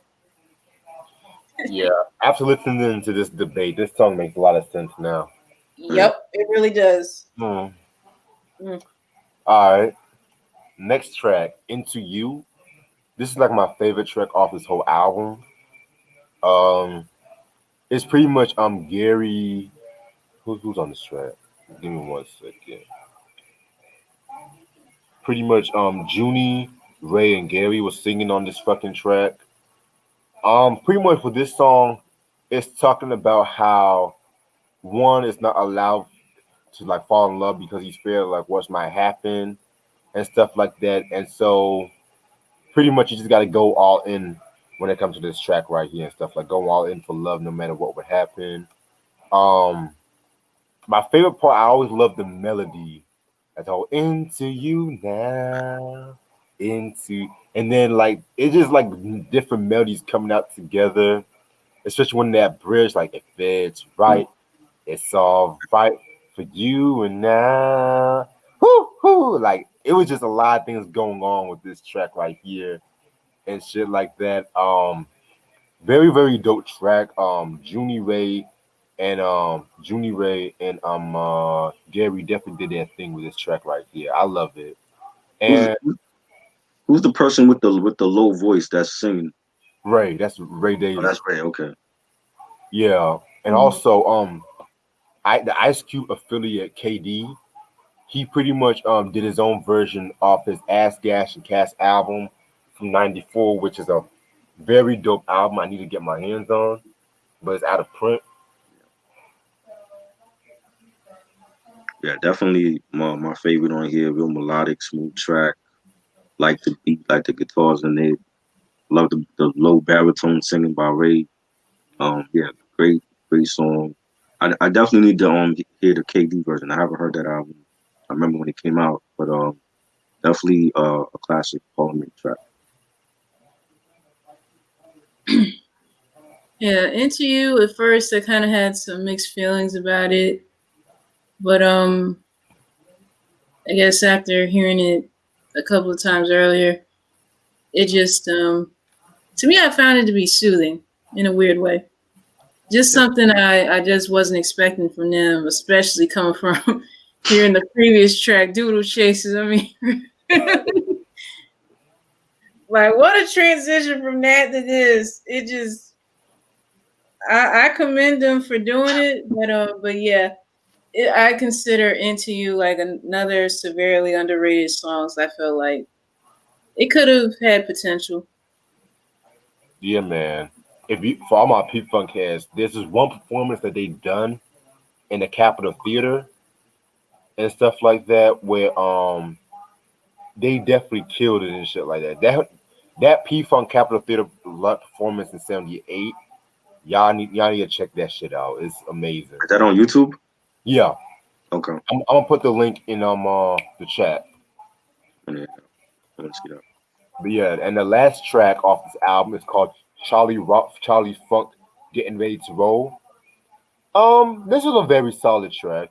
Speaker 2: Yeah. After listening to this debate, this song makes a lot of sense now.
Speaker 3: Right.
Speaker 1: Yep, it really does.
Speaker 2: Hmm.
Speaker 1: Mm.
Speaker 2: All right. Next track, Into You. This is like my favorite track off this whole album. Um, it's pretty much Gary. Who's on this track? Give me 1 second. Pretty much Junie, Ray, and Gary was singing on this fucking track. Pretty much for this song, it's talking about how one is not allowed to like fall in love because he's scared like what might happen and stuff like that. And so pretty much you just gotta go all in when it comes to this track right here and stuff like go all in for love no matter what would happen. Um my favorite part, I always love the melody. That's all into you now. Into and then like it's just like different melodies coming out together, especially when that bridge, like if it's right, it's all right for you and now. Whoo, whoo. Like it was just a lot of things going on with this track right here and shit like that. Very, very dope track. Junie Ray and Gary definitely did their thing with this track right here. I love it.
Speaker 3: Who's
Speaker 2: And
Speaker 3: who's the person with the low voice that's singing?
Speaker 2: Ray, that's Ray
Speaker 3: Oh,
Speaker 2: Davis.
Speaker 3: that's Ray. Okay.
Speaker 2: Yeah. And
Speaker 1: Mm.
Speaker 2: also the Ice Cube affiliate KD, he pretty much did his own version of his Ass Gash and Cash album from '94, which is a very dope album I need to get my hands on, but it's out of print.
Speaker 3: Yeah, definitely my favorite on here. Real melodic, smooth track. Like the beat, like the guitars in it. Love the low baritone singing by Ray. Yeah, great song. I definitely need to hear the KD version. I haven't heard that album. I remember when it came out, but definitely a classic Parliament track.
Speaker 1: Yeah, Into You at first I kind of had some mixed feelings about it, but I guess after hearing it a couple of times earlier, it just to me I found it to be soothing in a weird way. Just
Speaker 3: Yeah,
Speaker 1: something I just wasn't expecting from them, especially coming from hearing the previous track, Doodle Chases. I mean, like what a transition from that to this. It just I commend them for doing it, but yeah, I consider Into You like another severely underrated songs. I feel like it could have had potential.
Speaker 2: Yeah, man. If you for all my P Funk heads, there's this one performance that they done in the Capitol Theater and stuff like that where they definitely killed it and shit like that. That P Funk Capitol Theater performance in '78, y'all need to check that shit out. It's amazing.
Speaker 3: is that on YouTube?
Speaker 2: Yeah,
Speaker 3: Okay.
Speaker 2: I'm gonna put the link in the chat.
Speaker 3: Yeah, I want to see that.
Speaker 2: But yeah, and the last track off this album is called Charlie Funk Getting Ready to Roll. This was a very solid track,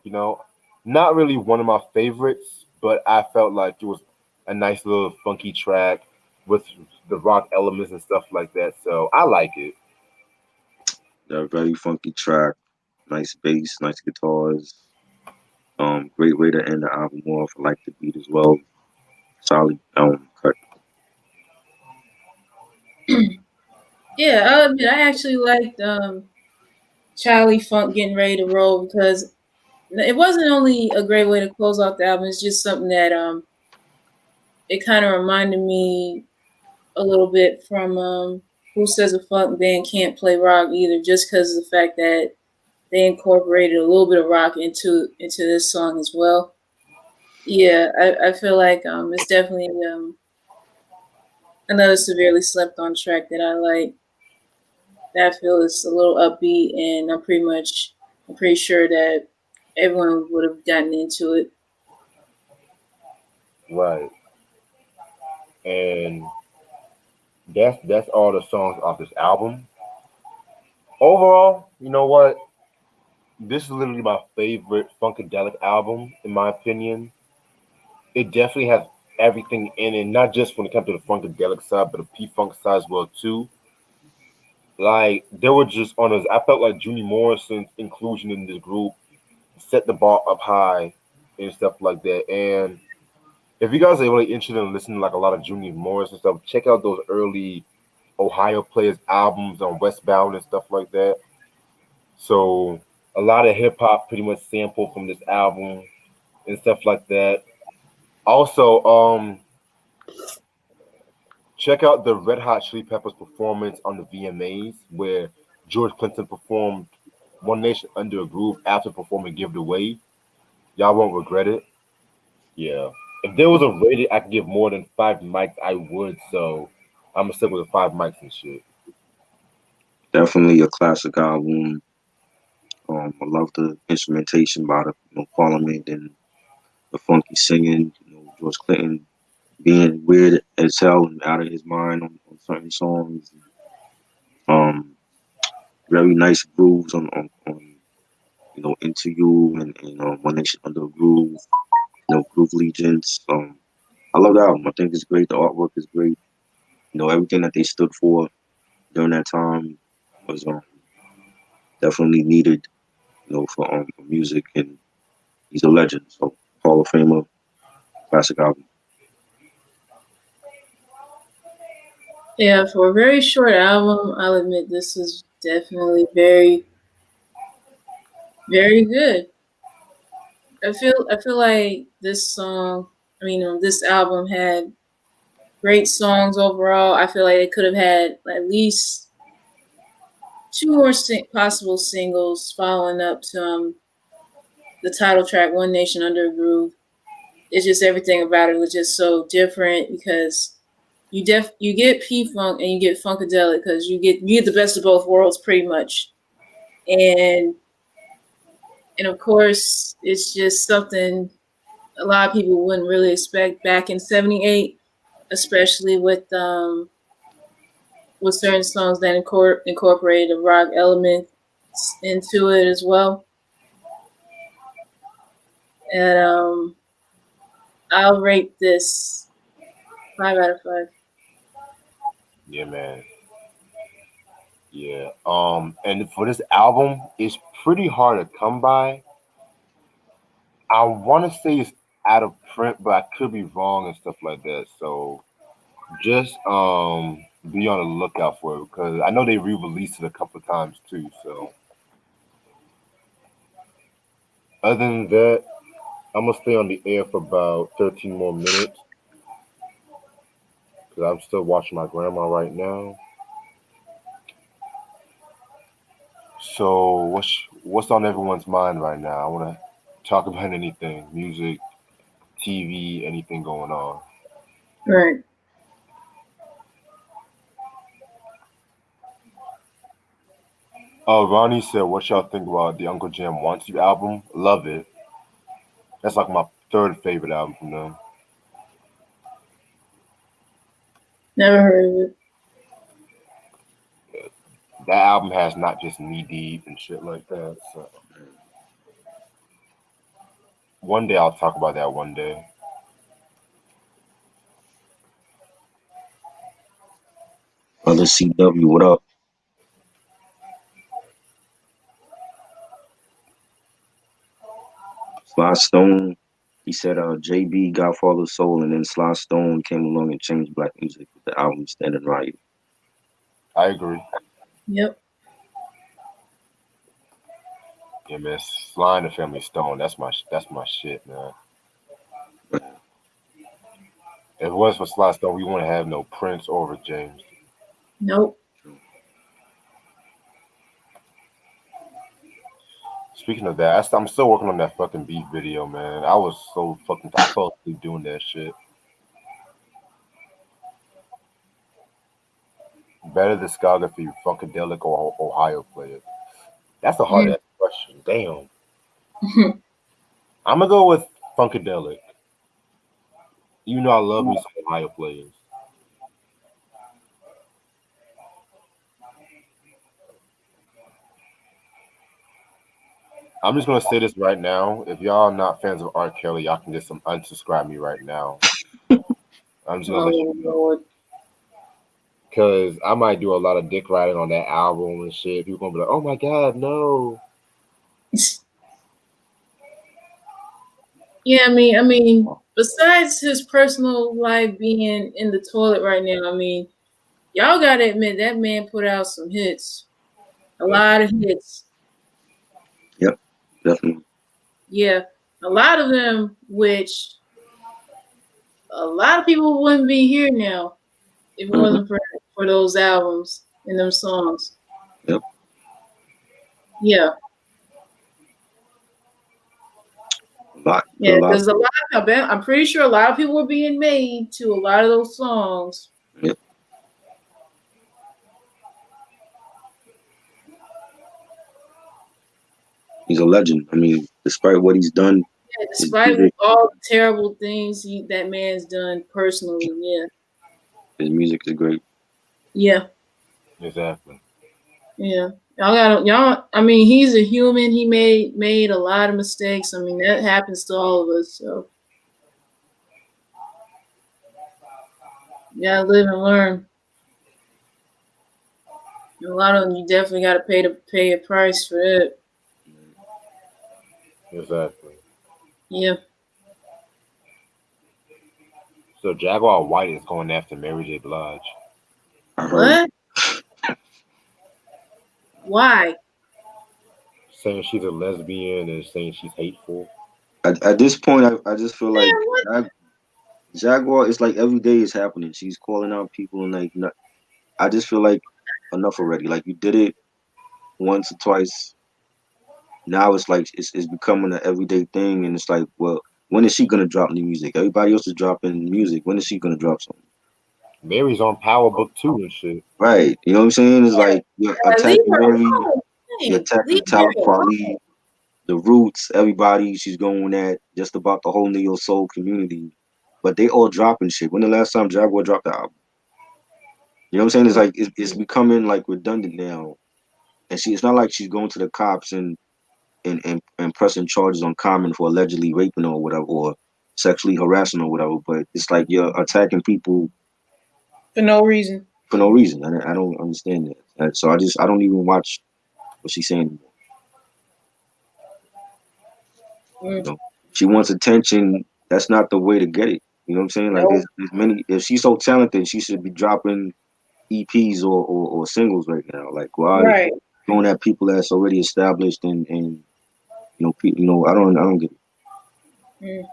Speaker 2: Not really one of my favorites, but I felt like it was a nice little funky track with the rock elements and stuff like that. So I like it.
Speaker 3: A very funky track, nice bass, nice guitars. Great way to end the album off. I like the beat as well. Solid cut.
Speaker 1: Yeah, I'll admit, I actually liked Charlie Funk Getting Ready to Roll because it wasn't only a great way to close out the album. It's just something that it kind of reminded me a little bit from Who Says a Funk Band Can't Play Rock either, just because of the fact that they incorporated a little bit of rock into this song as well. Yeah, I feel like it's definitely another severely slept on track that I like. That I feel is a little upbeat, and I'm pretty sure that everyone would have gotten into it.
Speaker 2: Right. And that's all the songs off this album. Overall, you know what? This is literally my favorite Funkadelic album, in my opinion. It definitely has everything in it, not just when it comes to the Funkadelic side, but the P Funk side as well too. Like they were just on us. I felt like Junie Morrison's inclusion in this group set the bar up high and stuff like that. And if you guys are really interested in listening to like a lot of Junie Morrison stuff, check out those early Ohio Players albums on Westbound and stuff like that. So a lot of hip hop pretty much sampled from this album and stuff like that. Also, check out the Red Hot Chili Peppers performance on the VMAs where George Clinton performed One Nation Under a Groove after performing Give It Away. Y'all won't regret it. Yeah. If there was a rating I could give more than 5 mics, I would. So I'm gonna stick with the 5 mics and shit.
Speaker 3: Definitely a classic album. I love the instrumentation by the Parliament and the funky singing. George Clinton being weird as hell and out of his mind on certain songs. Um, Very nice grooves on Into You and One Nation Under a Groove. Groove Legions. I love the album. I think it's great. The artwork is great. Everything that they stood for during that time was definitely needed. For music, and he's a legend. So Hall of Famer, classic album.
Speaker 1: Yeah, for a very short album, I'll admit this is definitely very good. I feel like this album had great songs overall. I feel like it could have had at least two more possible singles following up to the title track "One Nation Under a Groove." It's just everything about it was just so different because you get P Funk and you get Funkadelic because you get the best of both worlds pretty much, and of course it's just something a lot of people wouldn't really expect back in '78, especially with certain songs that incorporated a rock element into it as well. And I'll rate this 5 out of 5.
Speaker 2: Yeah, man. Yeah. And for this album, it's pretty hard to come by. I want to say it's out of print, but I could be wrong and stuff like that. So just be on the lookout for it because I know they re-released it a couple of times too. So other than that, I'm gonna stay on the air for about 13 more minutes because I'm still watching my grandma right now. So what's on everyone's mind right now? I want to talk about anything, music, TV, anything going on.
Speaker 1: Right.
Speaker 2: Oh, Ronnie said, "What y'all think about the Uncle Jam Wants You album? Love it. That's like my third favorite album from them.
Speaker 1: Never heard of it.
Speaker 2: That album has not just knee deep and shit like that. So one day I'll talk about that one day.
Speaker 3: Brother CW, what up? Sly Stone, he said JB, Godfather of Soul, and then Sly Stone came along and changed black music with the album Standing Right.
Speaker 2: I agree.
Speaker 1: Yep.
Speaker 2: Yeah, man. Sly and the Family Stone. That's my shit, man. If it was for Sly Stone, we wouldn't have no Prince or James.
Speaker 1: Nope.
Speaker 2: Speaking of that, I'm still working on that fucking beef video, man. I was so fucking. I fell asleep doing that shit. Better discography, Funkadelic or Ohio player? That's a hard ass question. Damn. I'm gonna go with Funkadelic. Even though I love me some Ohio players. I'm just gonna say this right now. If y'all are not fans of R. Kelly, y'all can just some unsubscribe me right now. I'm just gonna let you know.
Speaker 1: Lord.
Speaker 2: Cause I might do a lot of dick riding on that album and shit. People gonna be like, "Oh my god, no!"
Speaker 1: Yeah, I mean, besides his personal life being in the toilet right now, I mean, y'all gotta admit that man put out some hits, a lot of hits.
Speaker 3: Yep, definitely.
Speaker 1: Yeah, a lot of them, which a lot of people wouldn't be here now if it wasn't for those albums and them songs.
Speaker 3: Yep.
Speaker 1: Yeah.
Speaker 3: A lot.
Speaker 1: Yeah, because a lot. I'm pretty sure a lot of people were being made to a lot of those songs.
Speaker 3: Yep. He's a legend. I mean, despite what he's done,
Speaker 1: Yeah, despite all the terrible things that man's done personally, yeah.
Speaker 3: His music is great.
Speaker 1: Yeah.
Speaker 2: Exactly.
Speaker 1: Yeah. Y'all. I mean, he's a human. He made a lot of mistakes. I mean, that happens to all of us. So, you gotta live and learn. A lot of them, you definitely gotta pay a price for it.
Speaker 2: Exactly.
Speaker 1: Yeah.
Speaker 2: So Jaguar White is going after Mary J. Blige.
Speaker 1: What? Why?
Speaker 2: Saying she's a lesbian and saying she's hateful.
Speaker 3: At this point, I just feel like Jaguar. It's like every day is happening. She's calling out people and like, I just feel like enough already. Like you did it once or twice. Now it's like it's becoming an everyday thing, and it's like, well, when is she gonna drop new music? Everybody else is dropping music. When is she gonna drop something?
Speaker 2: Mary's on Power Book 2 and shit.
Speaker 3: Right. You know what I'm saying? It's like you're attacking Mary, you're
Speaker 1: Leave
Speaker 3: attacking
Speaker 1: her
Speaker 3: Talib Kweli, the Roots, everybody. She's going at just about the whole neo soul community, but they all dropping shit. When the last time Jaguar dropped the album? You know what I'm saying? It's like it's becoming like redundant now, and it's not like she's going to the cops and pressing charges on Common for allegedly raping her or whatever, or sexually harassing her or whatever. But it's like you're attacking people
Speaker 1: for no reason.
Speaker 3: For no reason. I don't understand that. So I don't even watch what she's saying anymore. You know, she wants attention. That's not the way to get it. You know what I'm saying? Like there's many. If she's so talented, she should be dropping EPs or singles right now. Like why going at people that's already established and I don't get it.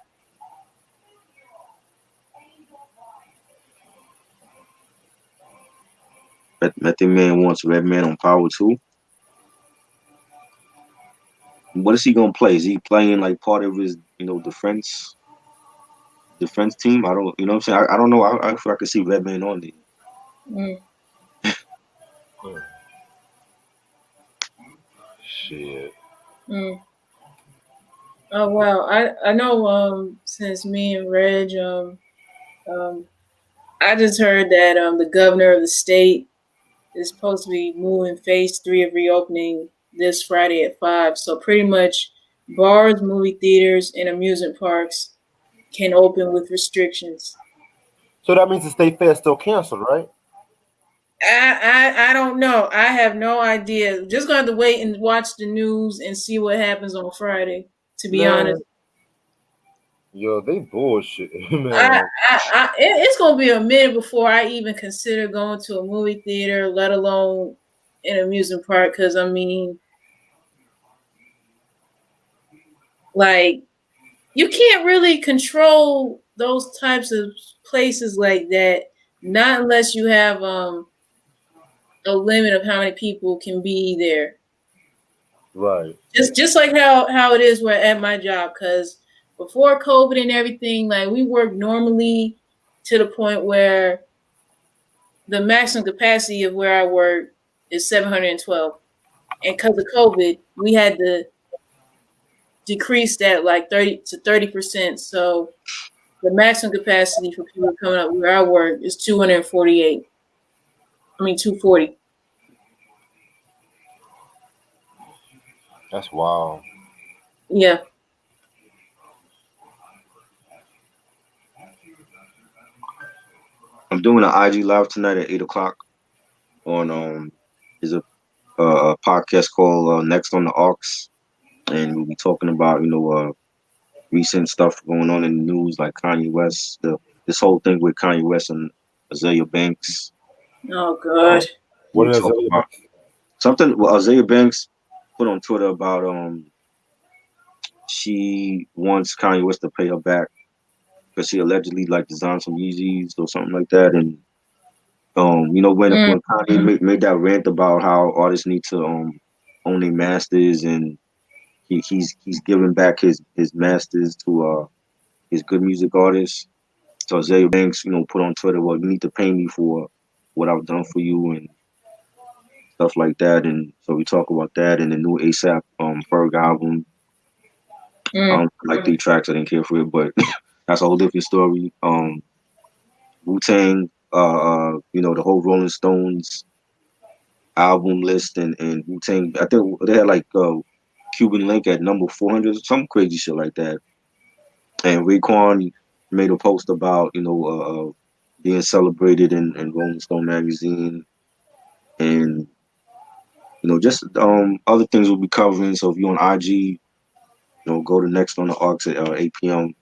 Speaker 3: Method Man wants Redman on Power too. What is he gonna play? Is he playing like part of his defense team? I don't, you know what I'm saying? I don't know. I could see Redman on there.
Speaker 2: Shit.
Speaker 1: Oh wow, I know. Since me and Reg, I just heard that the governor of the state is supposed to be moving phase 3 of reopening this Friday at 5. So pretty much, bars, movie theaters, and amusement parks can open with restrictions.
Speaker 2: So that means the state fair is still canceled, right?
Speaker 1: I don't know. I have no idea. Just gonna have to wait and watch the news and see what happens on Friday. To be honest.
Speaker 2: Yo, they bullshit, man.
Speaker 1: It's gonna be a minute before I even consider going to a movie theater, let alone an amusement park. Because I mean, like, you can't really control those types of places like that, not unless you have a limit of how many people can be there.
Speaker 2: Right.
Speaker 1: Just like how it is where at my job, because before COVID and everything, like we work normally to the point where the maximum capacity of where I work is 712. And because of COVID, we had to decrease that like 30%. So the maximum capacity for people coming up where I work is 248. I mean 240.
Speaker 2: That's wild.
Speaker 1: Yeah.
Speaker 3: I'm doing an IG live tonight at 8 o'clock on is a podcast called Next on the Aux, and we'll be talking about recent stuff going on in the news, like Kanye West, this whole thing with Kanye West and Azalea Banks.
Speaker 1: Oh God.
Speaker 2: What
Speaker 3: We
Speaker 2: is
Speaker 3: talk
Speaker 2: it?
Speaker 3: about something. Well, Azalea Banks put on Twitter about she wants Kanye West to pay her back because she allegedly like designed some Yeezys or something like that, and when Kanye made that rant about how artists need to own their masters, and he's giving back his masters to his good music artists. So Azalea Banks, put on Twitter, well, you need to pay me for what I've done for you and stuff like that. And so we talk about that and the new ASAP Ferg album. I don't like 3 tracks, I didn't care for it, but that's a whole different story. Wu Tang, the whole Rolling Stones album list and Wu Tang. I think they had like Cuban Link at number 400, some crazy shit like that. And Raekwon made a post about being celebrated in Rolling Stone magazine, and just other things we'll be covering. So if you're on IG, go to Next on the Aux at 8 p.m.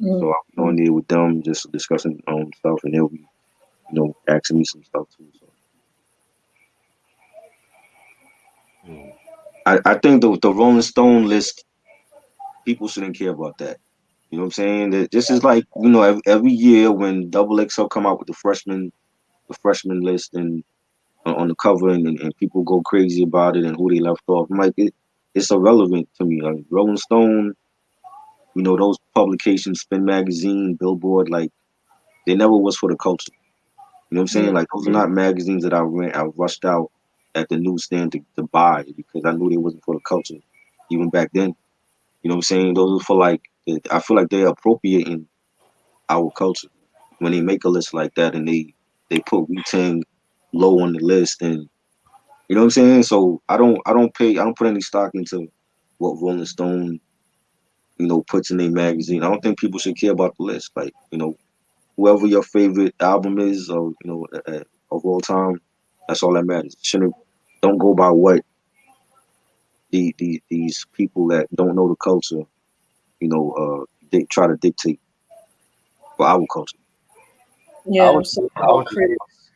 Speaker 3: So I'll be on there with them, just discussing stuff, and they'll be asking me some stuff too. So I think the Rolling Stone list, people shouldn't care about that. You know what I'm saying? That this is like every year when Double XL come out with the freshman list and on the cover, and people go crazy about it and who they left off. I'm like, it's irrelevant to me. Like Rolling Stone, those publications, Spin Magazine, Billboard, like they never was for the culture. You know what I'm saying? Like those are not magazines that I rushed out at the newsstand to buy because I knew they wasn't for the culture, even back then. You know what I'm saying? Those are for like, I feel like they're appropriating our culture when they make a list like that and they put Wu-Tang low on the list, and you know what I'm saying? So I don't put any stock into what Rolling Stone, puts in their magazine. I don't think people should care about the list. Like, whoever your favorite album is or of all time, that's all that matters. Don't go by what these people that don't know the culture, they try to dictate for our culture.
Speaker 1: Yeah, I'm so critics.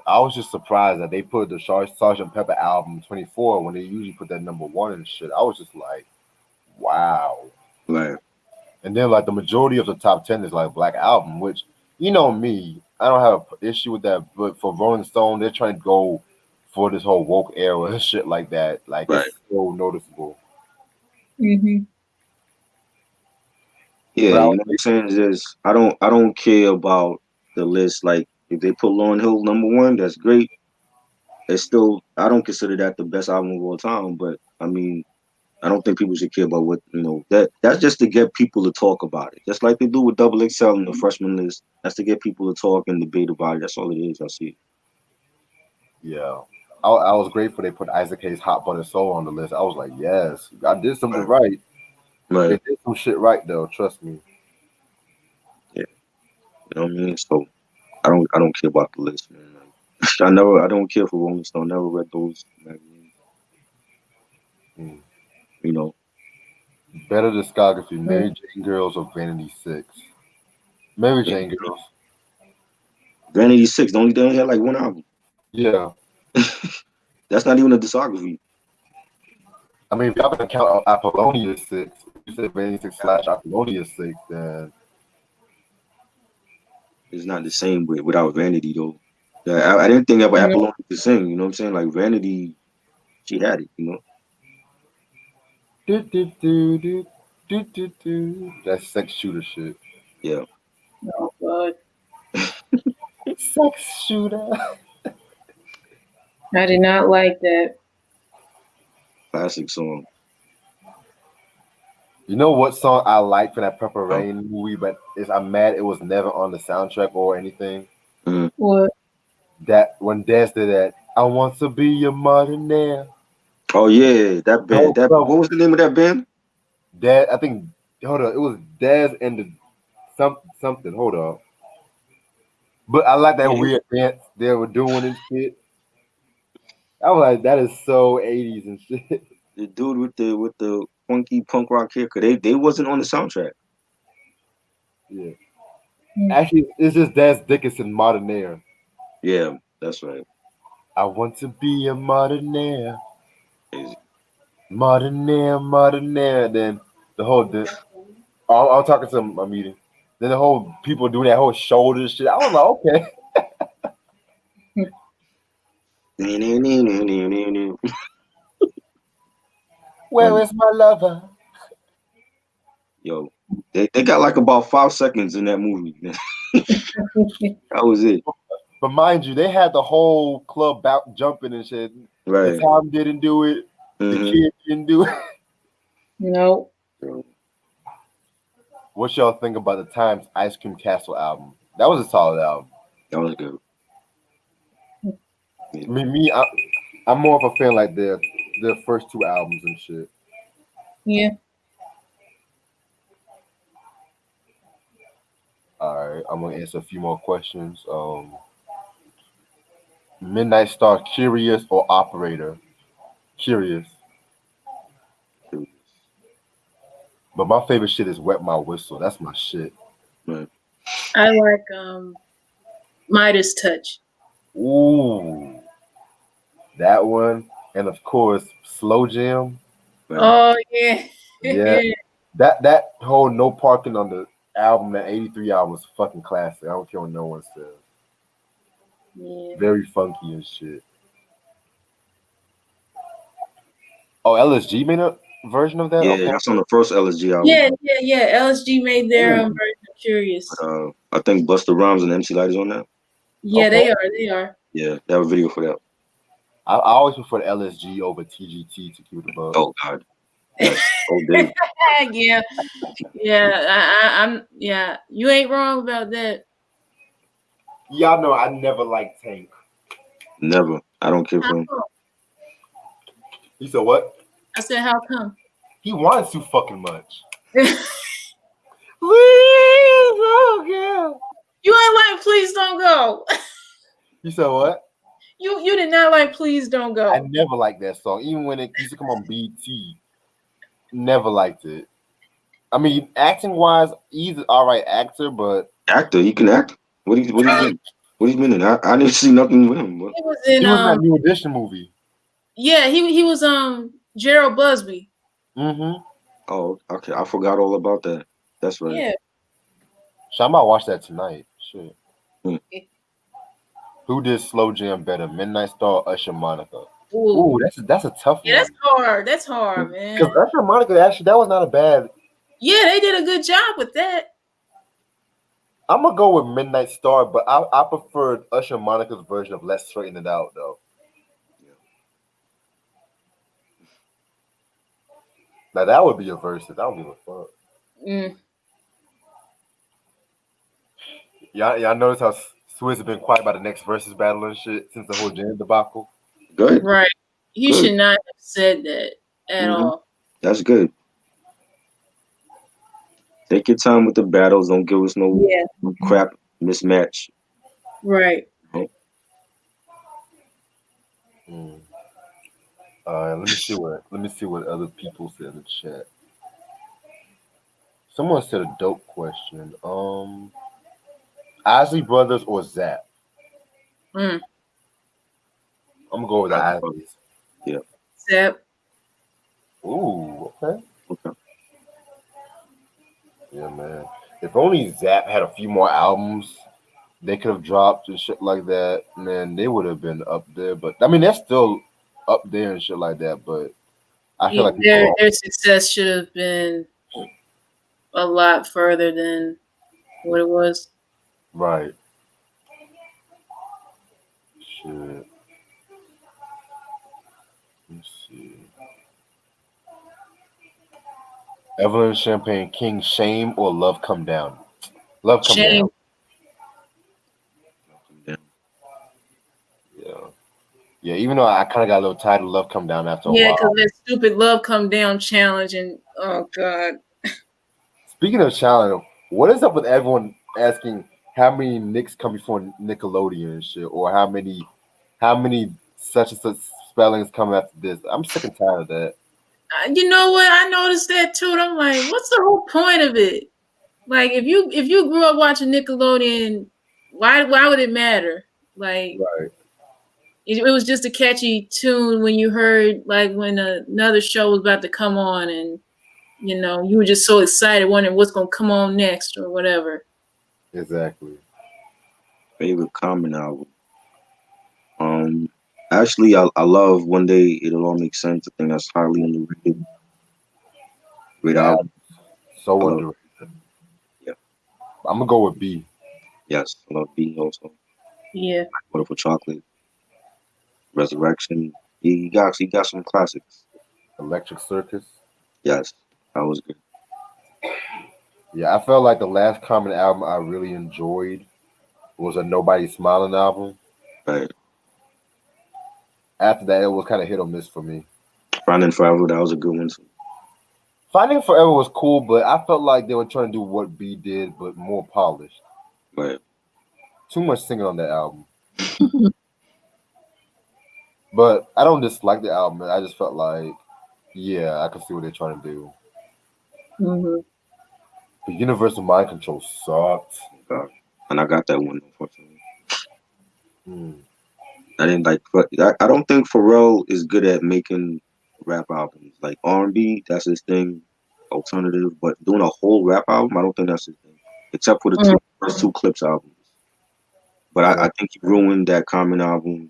Speaker 2: I was just surprised that they put the Sergeant Pepper album 24 when they usually put that number one and shit. I was just like, wow.
Speaker 3: Right.
Speaker 2: And then like the majority of the top 10 is like Black Album, which you know me, I don't have an issue with that. But for Rolling Stone, they're trying to go for this whole woke era and shit like that. Like
Speaker 3: Right.
Speaker 2: it's so noticeable.
Speaker 1: Mm-hmm.
Speaker 3: Yeah,
Speaker 2: But
Speaker 3: you know what I'm saying is I don't care about the list. Like if they put Lauryn Hill number one, that's great. It's still I don't consider that the best album of all time, but I mean I don't think people should care about what that's just to get people to talk about it. Just like they do with Double XL and the freshman list. That's to get people to talk and debate about it. That's all it is. I see.
Speaker 2: yeah, I was grateful they put Isaac Hayes' Hot Butter Soul on the list. I was like, yes, I did something right. They
Speaker 3: Right.
Speaker 2: did some shit right though. Trust me.
Speaker 3: Yeah. You know what I mean? So I don't care about the list, man. Like, I don't care for Rolling Stone. Never read those magazines.
Speaker 2: Mm.
Speaker 3: You know,
Speaker 2: Better discography: Mary Jane Girls or Vanity Six? Mary Jane Girls.
Speaker 3: Vanity Six. They only had like one album.
Speaker 2: Yeah.
Speaker 3: That's not even a discography.
Speaker 2: I mean, if y'all gonna count Apollonia 6, if you said Vanity 6 / Apollonia 6, then
Speaker 3: It's not the same without Vanity though. I didn't think that
Speaker 1: Mm-hmm.
Speaker 3: Apollonia could sing. You know what I'm saying? Like Vanity, she had it. You know?
Speaker 2: Do, do, do, do, do, do, do. That's sex shooter shit.
Speaker 3: Yeah,
Speaker 1: Oh God,
Speaker 2: Sex shooter.
Speaker 1: I did not like that.
Speaker 3: classic song.
Speaker 2: You know what song I like from that Purple
Speaker 3: Oh,
Speaker 2: Rain movie, but I'm mad it was never on the soundtrack or anything.
Speaker 3: mm.
Speaker 1: What?
Speaker 2: That when Dez did that, I want to be your millionaire.
Speaker 3: Oh yeah, that
Speaker 2: The
Speaker 3: band.
Speaker 2: whole
Speaker 3: That
Speaker 2: club,
Speaker 3: what was the name of that band?
Speaker 2: Dez. I think. Hold on, it was Dez and the something. Hold on, but I like that
Speaker 3: Yeah,
Speaker 2: weird dance they were doing and shit. I was like, that is so 80s and shit.
Speaker 3: the dude with the funky punk rock hair. Cause they wasn't on the soundtrack.
Speaker 2: Yeah,
Speaker 1: Mm.
Speaker 2: actually, it's just Dez Dickinson, Modernaire.
Speaker 3: Yeah, that's right.
Speaker 2: I want to be a Modernaire.
Speaker 3: Crazy.
Speaker 2: Modernaire. Then the whole, I'm talking to my meeting. Then the whole people doing that whole shoulder shit. I was like, okay, where
Speaker 3: Funny.
Speaker 2: is my lover?
Speaker 3: Yo, they got like about 5 seconds in that movie. That was it.
Speaker 2: But mind you, they had the whole club jumping and shit. The
Speaker 3: Right.
Speaker 2: Tom didn't do it. The
Speaker 3: Mm-hmm.
Speaker 2: kid didn't do it.
Speaker 1: No.
Speaker 2: What y'all think about the Times Ice Cream Castle album? That was a solid album.
Speaker 3: That was good. Yeah.
Speaker 2: I'm more of a fan like their first two albums and shit.
Speaker 1: Yeah.
Speaker 2: All right, I'm gonna answer a few more questions. Midnight Star, Curious or Operator? Curious, but my favorite shit is Wet My Whistle. That's my shit.
Speaker 3: Right.
Speaker 1: I like Midas Touch.
Speaker 2: Ooh, that one, and of course Slow Jam.
Speaker 3: Right.
Speaker 1: Oh yeah.
Speaker 2: Yeah, that whole No Parking on the album, that '83 album, was fucking classic. I don't care what no one says.
Speaker 1: Yeah.
Speaker 2: Very funky and shit. Oh, LSG made a version of that.
Speaker 3: Yeah,
Speaker 2: Okay.
Speaker 3: that's on the first LSG album.
Speaker 1: Yeah, yeah, yeah. LSG made their
Speaker 2: Ooh,
Speaker 1: version of Curious.
Speaker 3: I think Busta Rhymes and MC Light is on that.
Speaker 1: Yeah,
Speaker 2: okay.
Speaker 1: they are. They are.
Speaker 3: Yeah, they have a video for that.
Speaker 2: I always prefer the LSG over TGT to keep it above.
Speaker 3: Oh God, yes, all day.
Speaker 1: Yeah, yeah. I'm. Yeah, you ain't wrong about that.
Speaker 2: Y'all know I never liked Tank.
Speaker 3: Never. I don't care
Speaker 1: How
Speaker 3: for him.
Speaker 1: come?
Speaker 2: He said what?
Speaker 1: I said, how come?
Speaker 2: He wants too fucking much.
Speaker 1: You
Speaker 2: Please, oh girl.
Speaker 1: ain't like Please Don't Go.
Speaker 2: You said what?
Speaker 1: You did not like Please Don't
Speaker 2: I
Speaker 1: Go.
Speaker 2: never liked that song, even when it used to come on BT. Never liked it. I mean, acting wise, he's an all right actor, but
Speaker 3: Actor, he can act. What he's been? What he's been in? I didn't see nothing with him. What?
Speaker 1: He was in
Speaker 2: he was in that New Edition movie.
Speaker 1: yeah, he was Gerald Busby.
Speaker 2: Mm-hmm.
Speaker 3: Oh, okay. I forgot all about that. That's right.
Speaker 1: Yeah.
Speaker 2: So I might watch that tonight. Shit.
Speaker 3: Hmm.
Speaker 2: Who did Slow Jam better, Midnight Star or Usher Monica?
Speaker 1: Ooh.
Speaker 2: Ooh, that's a tough
Speaker 1: Yeah, that's
Speaker 2: one.
Speaker 1: hard. That's hard, man.
Speaker 2: Because Usher Monica, actually, that was not a bad.
Speaker 1: Yeah, they did a good job with that.
Speaker 2: I'm gonna go with Midnight Star, but I preferred Usher Monica's version of Let's Straighten It Out though. Now that would be a verse. I don't give a fuck.
Speaker 1: Mm.
Speaker 2: Y'all notice how Swizz has been quiet about the next versus battle and shit since the whole Jam debacle.
Speaker 3: Good.
Speaker 1: Right. You
Speaker 3: Good.
Speaker 1: should not have said that at all.
Speaker 3: That's good. Take your time with the battles. Don't give us no
Speaker 1: Yeah.
Speaker 3: crap mismatch.
Speaker 1: Right.
Speaker 2: Mm. Let me see what other people said in the chat. Someone said a dope question. Isley Brothers or Zap?
Speaker 1: Mm.
Speaker 2: I'm gonna go with the Isleys.
Speaker 3: Yeah.
Speaker 1: Zap.
Speaker 2: Ooh, okay.
Speaker 3: Okay.
Speaker 2: Yeah, man. If only Zap had a few more albums they could have dropped and shit like that, man, they would have been up there. But I mean, they're still up there and shit like that. But I feel
Speaker 1: Yeah,
Speaker 2: like people are
Speaker 1: their success should have been a lot further than what it was.
Speaker 2: right. Shit. Let's see. Evelyn Champagne King, Shame or Love Come Down? Love Come Down.
Speaker 1: Shame.
Speaker 2: Yeah. Yeah, even though I kind of got a little tired of Love Come Down after a
Speaker 1: Yeah, because
Speaker 2: while.
Speaker 1: that stupid Love Come Down challenge and oh god.
Speaker 2: Speaking of challenge, what is up with everyone asking how many Nicks come before Nickelodeon and shit, or how many such and such spellings come after this? I'm sick and tired of that.
Speaker 1: You know what? I noticed that too. And I'm like, what's the whole point of it? Like, if you grew up watching Nickelodeon, why would it matter? Like,
Speaker 2: Right.
Speaker 1: it was just a catchy tune when you heard like when another show was about to come on, and you were just so excited, wondering what's gonna come on next or whatever.
Speaker 2: Exactly.
Speaker 3: Favorite Common album. Um, Actually, I love One Day It'll All Make Sense. I think that's highly underrated. Great
Speaker 2: Yeah,
Speaker 3: album. I
Speaker 2: so
Speaker 3: love.
Speaker 2: underrated.
Speaker 3: Yeah.
Speaker 2: I'm gonna go with B.
Speaker 3: Yes, I love B also.
Speaker 1: Yeah.
Speaker 3: Wonderful Chocolate, Resurrection. He got some classics.
Speaker 2: Electric Circus.
Speaker 3: Yes, that was good.
Speaker 2: Yeah, I felt like the last Common album I really enjoyed was a Nobody Smiling album.
Speaker 3: Right.
Speaker 2: After that, it was kind of hit or miss for me.
Speaker 3: Finding Forever, that was a good one too.
Speaker 2: Finding Forever was cool, but I felt like they were trying to do what B did, but more polished.
Speaker 3: Right.
Speaker 2: Too much singing on that album. But I don't dislike the album. I just felt like, yeah, I can see what they're trying to do.
Speaker 1: Hmm.
Speaker 2: But Universal Mind Control sucked.
Speaker 3: God. And I got that one unfortunately.
Speaker 2: Hmm.
Speaker 3: I didn't like. But I don't think Pharrell is good at making rap albums. Like R&B, that's his thing. Alternative, but doing a whole rap album, I don't think that's his thing. Except for the first two Clips albums. But I think he ruined that Common album,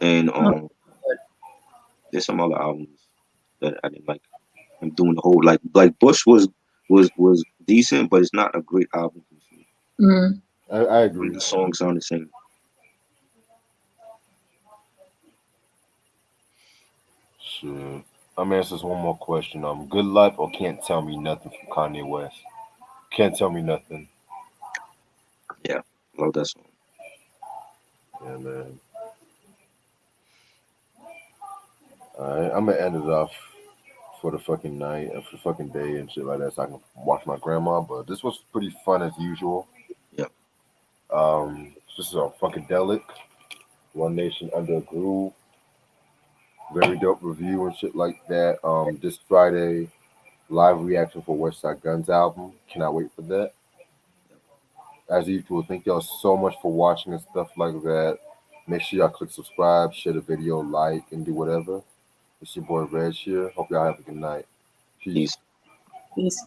Speaker 3: and there's some other albums that I didn't like him doing the whole like Bush was decent, but it's not a great album to me.
Speaker 1: Mm.
Speaker 2: I agree.
Speaker 3: The songs sound the same.
Speaker 2: Shit. I'm gonna answer this one more question. Good Life or Can't Tell Me Nothing from Kanye West. Can't Tell Me Nothing.
Speaker 3: Yeah, love that song.
Speaker 2: Yeah, man. Alright, I'm gonna end it off for the fucking night and for the fucking day and shit like that so I can watch my grandma. But this was pretty fun as usual.
Speaker 3: Yeah,
Speaker 2: This is a Funkadelic, One Nation Under a Groove. Very dope review and shit like that. This Friday, live reaction for West Side Guns album. Cannot wait for that. As usual, thank y'all so much for watching and stuff like that. Make sure y'all click subscribe, share the video, like, and do whatever. It's your boy Reg here. Hope y'all have a good night. Peace.
Speaker 3: peace.
Speaker 1: Peace.